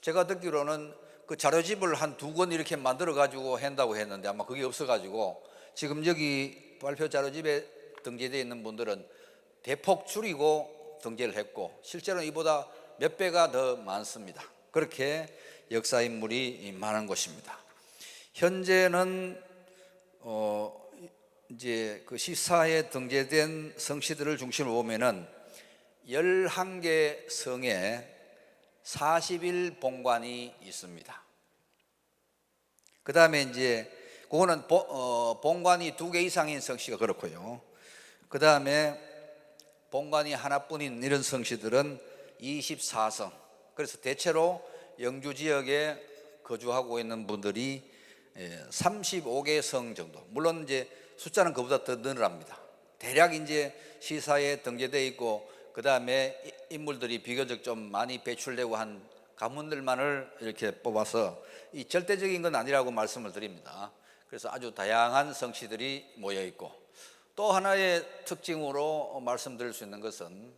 제가 듣기로는 그 자료집을 한 2권 이렇게 만들어 가지고 한다고 했는데 아마 그게 없어 가지고 지금 여기 발표 자료집에 등재되어 있는 분들은 대폭 줄이고 등재를 했고 실제로는 이보다 몇 배가 더 많습니다. 그렇게 역사 인물이 많은 곳입니다. 현재는 이제 그 시사에 등재된 성씨들을 중심으로 보면은 11개 성에 41본관이 있습니다. 그 다음에 이제 그거는 본관이 2개 이상인 성씨가 그렇고요. 그 다음에 본관이 하나뿐인 이런 성씨들은 24성. 그래서 대체로 영주 지역에 거주하고 있는 분들이 35개 성 정도. 물론 이제 숫자는 그보다 더 늘어납니다. 대략 이제 시사에 등재되어 있고 그 다음에 인물들이 비교적 좀 많이 배출되고 한 가문들만을 이렇게 뽑아서 이 절대적인 건 아니라고 말씀을 드립니다. 그래서 아주 다양한 성씨들이 모여 있고, 또 하나의 특징으로 말씀드릴 수 있는 것은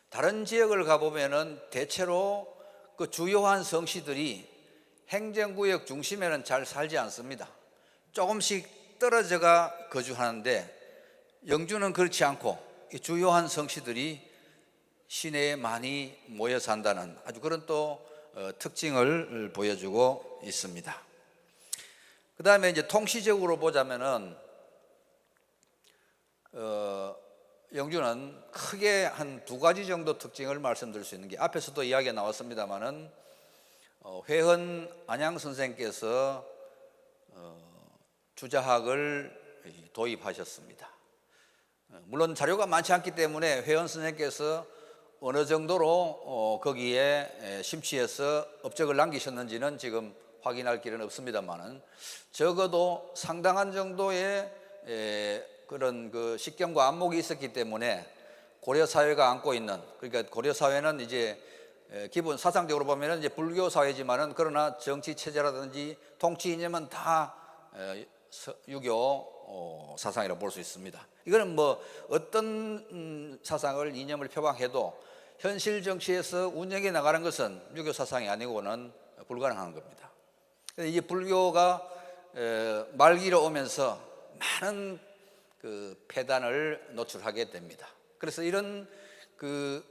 다른 지역을 가보면은 대체로 그 주요한 성씨들이 행정구역 중심에는 잘 살지 않습니다. 조금씩 떨어져가 거주하는데 영주는 그렇지 않고 이 주요한 성씨들이 시내에 많이 모여 산다는 아주 그런 또 특징을 보여주고 있습니다. 그 다음에 이제 통시적으로 보자면은 영주는 크게 한 두 가지 정도 특징을 말씀드릴 수 있는 게, 앞에서도 이야기가 나왔습니다마는 회헌 안양 선생께서 주자학을 도입하셨습니다. 물론 자료가 많지 않기 때문에 회헌 선생께서 어느 정도로 거기에 심취해서 업적을 남기셨는지는 지금 확인할 길은 없습니다만은, 적어도 상당한 정도의 그런 그 식견과 안목이 있었기 때문에 고려 사회가 안고 있는, 그러니까 고려 사회는 이제 기본 사상적으로 보면은 이제 불교 사회지만은 그러나 정치 체제라든지 통치 이념은 다 유교 사상이라고 볼 수 있습니다. 이거는 뭐 어떤 사상을 이념을 표방해도 현실 정치에서 운영해 나가는 것은 유교 사상이 아니고는 불가능한 겁니다. 이 불교가 말기로 오면서 많은 그 폐단을 노출하게 됩니다. 그래서 이런 그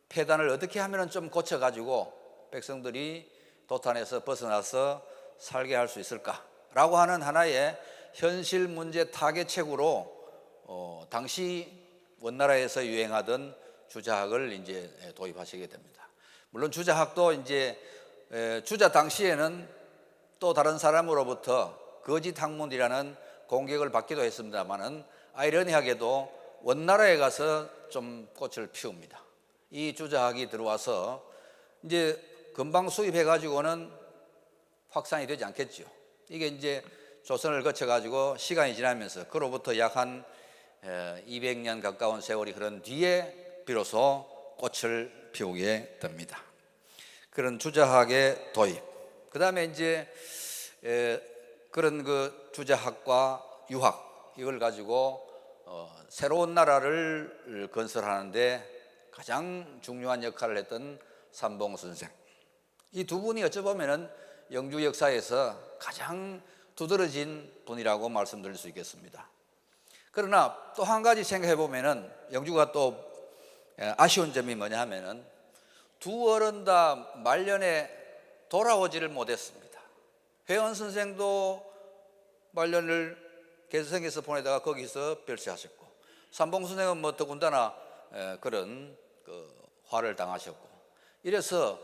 폐단을 어떻게 하면 좀 고쳐가지고 백성들이 도탄에서 벗어나서 살게 할 수 있을까라고 하는 하나의 현실 문제 타개책으로 당시 원나라에서 유행하던 주자학을 이제 도입하시게 됩니다. 물론 주자학도 이제 주자 당시에는 또 다른 사람으로부터 거짓 학문이라는 공격을 받기도 했습니다만은, 아이러니하게도 원나라에 가서 좀 꽃을 피웁니다. 이 주자학이 들어와서 이제 금방 수입해 가지고는 확산이 되지 않겠죠. 이게 이제 조선을 거쳐 가지고 시간이 지나면서 그로부터 약 한 200년 가까운 세월이 흐른 뒤에 비로소 꽃을 피우게 됩니다. 그런 주자학의 도입, 그 다음에 이제 그런 그 주자학과 유학, 이걸 가지고 새로운 나라를 건설하는데 가장 중요한 역할을 했던 삼봉 선생, 이 두 분이 어쩌보면은 영주 역사에서 가장 두드러진 분이라고 말씀드릴 수 있겠습니다. 그러나 또 한 가지 생각해 보면은 영주가 또 아쉬운 점이 뭐냐 하면은 두 어른 다 말년에 돌아오지를 못했습니다. 회원 선생도 말년을 개성에서 보내다가 거기서 별세하셨고, 삼봉 선생은 뭐 더군다나 그런 그 화를 당하셨고, 이래서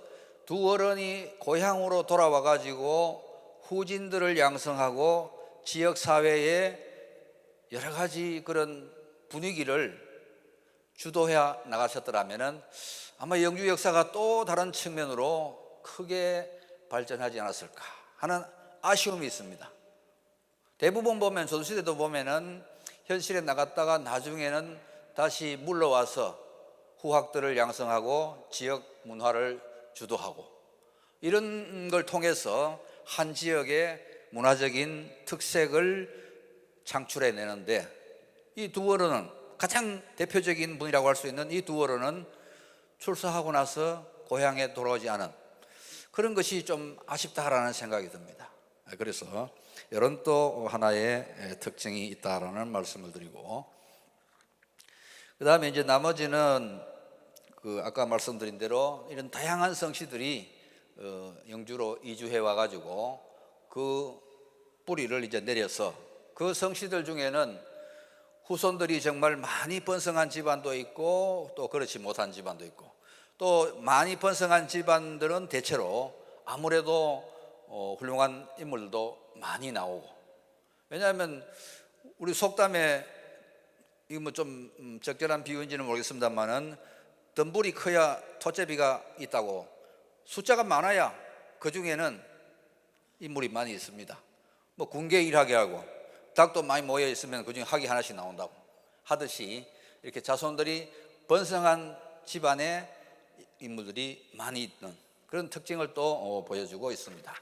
두 어른이 고향으로 돌아와 가지고 후진들을 양성하고 지역 사회에 여러 가지 그런 분위기를 주도해 나가셨더라면은 아마 영주 역사가 또 다른 측면으로 크게 발전하지 않았을까 하는 아쉬움이 있습니다. 대부분 보면 조선시대도 보면은 현실에 나갔다가 나중에는 다시 물러와서 후학들을 양성하고 지역 문화를 주도하고, 이런 걸 통해서 한 지역의 문화적인 특색을 창출해내는데, 이 두 어른은 가장 대표적인 분이라고 할 수 있는 이 두 어른은 출소하고 나서 고향에 돌아오지 않은 그런 것이 좀 아쉽다라는 생각이 듭니다. 그래서 이런 또 하나의 특징이 있다라는 말씀을 드리고, 그 다음에 이제 나머지는 그 아까 말씀드린 대로 이런 다양한 성씨들이 영주로 이주해 와가지고 그 뿌리를 이제 내려서 그 성씨들 중에는 후손들이 정말 많이 번성한 집안도 있고 또 그렇지 못한 집안도 있고, 또 많이 번성한 집안들은 대체로 아무래도 훌륭한 인물도 많이 나오고, 왜냐하면 우리 속담에 이거 뭐 좀 적절한 비유인지는 모르겠습니다만은 덤불이 커야 돛제비가 있다고, 숫자가 많아야 그 중에는 인물이 많이 있습니다. 뭐 군계 일하게 하고 닭도 많이 모여 있으면 그 중에 학이 하나씩 나온다고 하듯이, 이렇게 자손들이 번성한 집안에 인물들이 많이 있는 그런 특징을 또 보여주고 있습니다.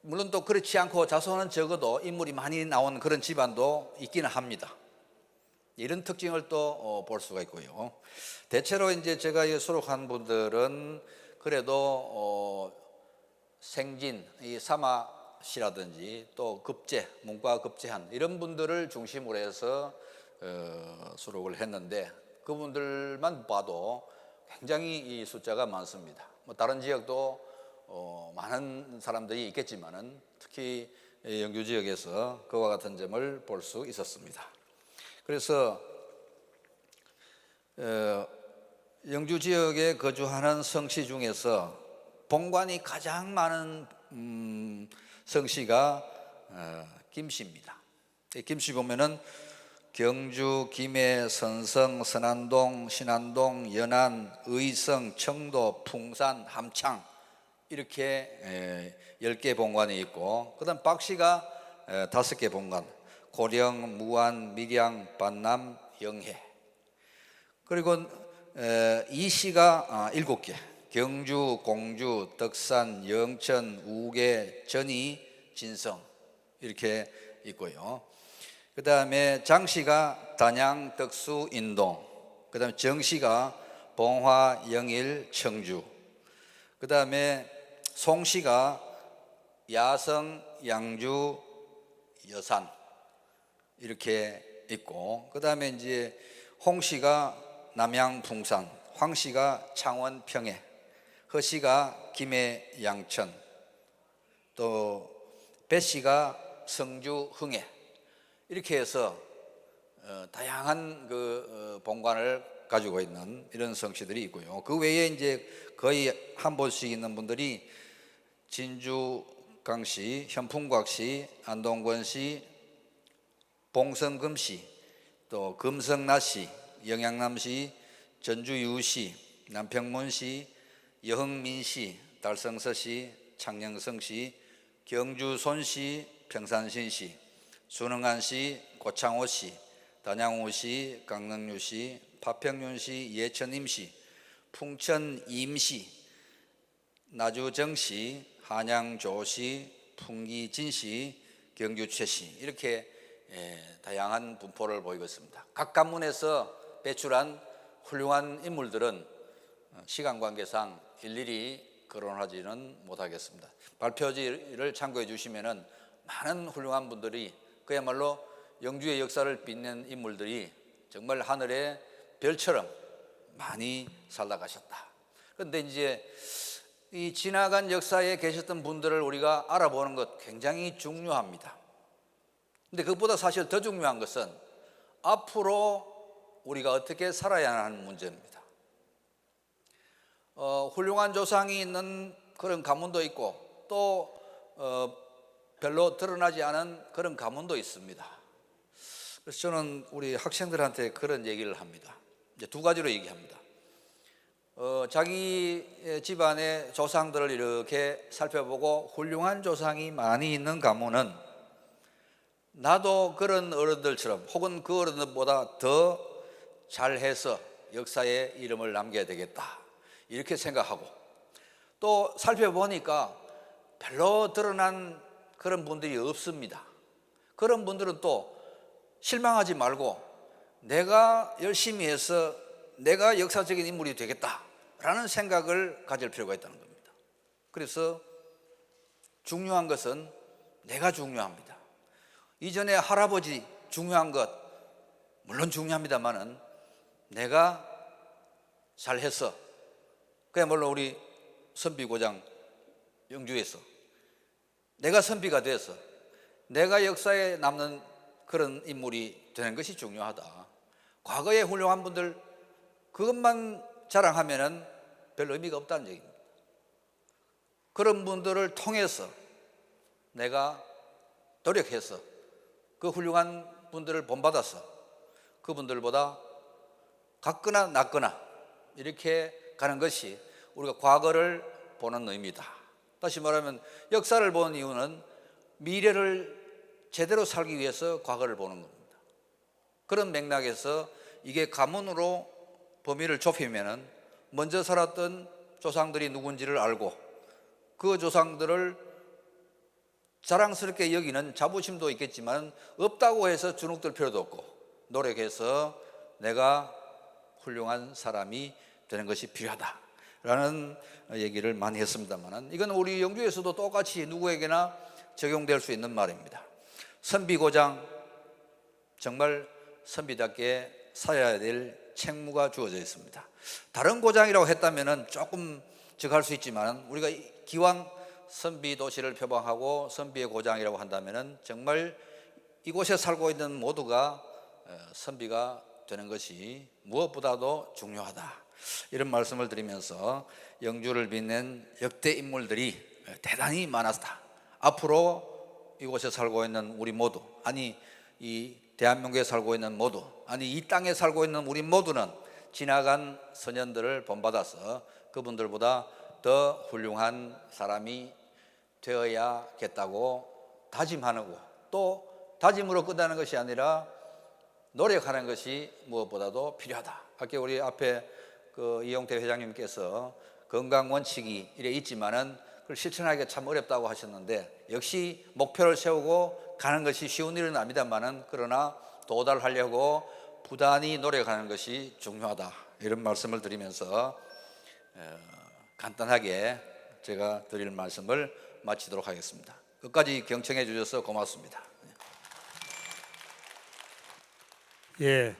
물론 또 그렇지 않고 자손은 적어도 인물이 많이 나온 그런 집안도 있기는 합니다. 이런 특징을 또 볼 수가 있고요. 대체로 이제 제가 수록한 분들은 그래도 생진, 이 사마시라든지 또 급제, 문과 급제한 이런 분들을 중심으로 해서 수록을 했는데 그분들만 봐도 굉장히 이 숫자가 많습니다. 뭐 다른 지역도 많은 사람들이 있겠지만은 특히 영주 지역에서 그와 같은 점을 볼 수 있었습니다. 그래서 영주 지역에 거주하는 성씨 중에서 본관이 가장 많은 성씨가 김씨입니다. 김씨 보면은 경주, 김해, 선성, 선안동, 신안동, 연안, 의성, 청도, 풍산, 함창 이렇게 10개 본관이 있고 그다음 박씨가 5개 본관, 고령, 무안, 밀양, 반남, 영해. 그리고 이씨가 7개, 경주, 공주, 덕산, 영천, 우계, 전이, 진성 이렇게 있고요. 그 다음에 장씨가 단양, 덕수, 인동. 그 다음에 정씨가 봉화, 영일, 청주. 그 다음에 송씨가 야성, 양주, 여산 이렇게 있고 그 다음에 이제 홍씨가 남양, 풍산, 황씨가 창원, 평해, 허씨가 김해, 양천, 또 배씨가 성주, 흥해 이렇게 해서 다양한 그 본관을 가지고 있는 이런 성씨들이 있고요. 그 외에 이제 거의 한 번씩 있는 분들이 진주 강씨, 현풍곽씨, 안동권씨, 봉성금씨, 또 금성나씨, 영양남씨, 전주유씨, 남평문씨, 여흥민씨, 달성서씨, 창녕성씨, 경주손씨, 평산신씨, 순흥안씨, 고창호씨, 단양호씨, 강릉유씨, 파평윤씨, 예천임씨, 풍천임씨, 나주정씨, 한양조씨, 풍기진씨, 경주최씨 이렇게 다양한 분포를 보이고 있습니다. 각 관문에서 배출한 훌륭한 인물들은 시간 관계상 일일이 거론하지는 못하겠습니다. 발표지를 참고해 주시면은 많은 훌륭한 분들이 그야말로 영주의 역사를 빛낸 인물들이 정말 하늘의 별처럼 많이 살다 가셨다. 그런데 이제 이 지나간 역사에 계셨던 분들을 우리가 알아보는 것 굉장히 중요합니다. 근데 그것보다 사실 더 중요한 것은 앞으로 우리가 어떻게 살아야 하는 문제입니다. 훌륭한 조상이 있는 그런 가문도 있고 또 별로 드러나지 않은 그런 가문도 있습니다. 그래서 저는 우리 학생들한테 그런 얘기를 합니다. 이제 두 가지로 얘기합니다. 자기 집안의 조상들을 이렇게 살펴보고 훌륭한 조상이 많이 있는 가문은 나도 그런 어른들처럼 혹은 그 어른들보다 더 잘해서 역사에 이름을 남겨야 되겠다 이렇게 생각하고 또 살펴보니까 별로 드러난 그런 분들이 없습니다. 그런 분들은 또 실망하지 말고 내가 열심히 해서 내가 역사적인 인물이 되겠다라는 생각을 가질 필요가 있다는 겁니다. 그래서 중요한 것은 내가 중요합니다. 이전에 할아버지 중요한 것 물론 중요합니다만은 내가 잘해서 그야말로 우리 선비고장 영주에서 내가 선비가 돼서 내가 역사에 남는 그런 인물이 되는 것이 중요하다. 과거에 훌륭한 분들 그것만 자랑하면은 별 의미가 없다는 얘기입니다. 그런 분들을 통해서 내가 노력해서 그 훌륭한 분들을 본받아서 그분들보다 같거나 낫거나 이렇게 가는 것이 우리가 과거를 보는 의미다. 다시 말하면 역사를 보는 이유는 미래를 제대로 살기 위해서 과거를 보는 겁니다. 그런 맥락에서 이게 가문으로 범위를 좁히면은 먼저 살았던 조상들이 누군지를 알고 그 조상들을 자랑스럽게 여기는 자부심도 있겠지만 없다고 해서 주눅들 필요도 없고 노력해서 내가 훌륭한 사람이 되는 것이 필요하다라는 얘기를 많이 했습니다만 이건 우리 영주에서도 똑같이 누구에게나 적용될 수 있는 말입니다. 선비고장 정말 선비답게 살아야 될 책무가 주어져 있습니다. 다른 고장이라고 했다면 조금 적할 수 있지만 우리가 기왕 선비 도시를 표방하고 선비의 고장이라고 한다면 정말 이곳에 살고 있는 모두가 선비가 되는 것이 무엇보다도 중요하다. 이런 말씀을 드리면서 영주를 빛낸 역대 인물들이 대단히 많았다. 앞으로 이곳에 살고 있는 우리 모두, 아니 이 대한민국에 살고 있는 모두, 아니 이 땅에 살고 있는 우리 모두는 지나간 선현들을 본받아서 그분들보다 더 훌륭한 사람이 되어야겠다고 다짐하고 또 다짐으로 끝나는 것이 아니라 노력하는 것이 무엇보다도 필요하다. 아까 우리 앞에 그 이용태 회장님께서 건강 원칙이 이래 있지만은 그걸 실천하기가 참 어렵다고 하셨는데 역시 목표를 세우고 가는 것이 쉬운 일은 아닙니다만은 그러나 도달하려고 부단히 노력하는 것이 중요하다. 이런 말씀을 드리면서 간단하게 제가 드릴 말씀을 마치도록 하겠습니다. 끝까지 경청해 주셔서 고맙습니다. 예,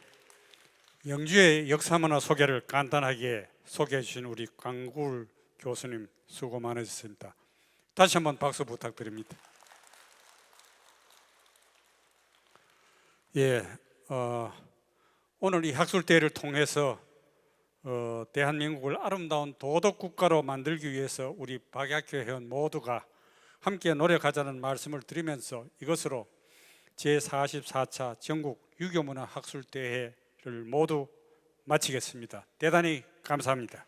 영주의 역사문화 소개를 간단하게 소개해 주신 우리 강굴 교수님 수고 많으셨습니다. 다시 한번 박수 부탁드립니다. 예, 오늘 이 학술대회를 통해서 대한민국을 아름다운 도덕 국가로 만들기 위해서 우리 박약효 회원 모두가 함께 노력하자는 말씀을 드리면서 이것으로 제44차 전국 유교문화 학술대회를 모두 마치겠습니다. 대단히 감사합니다.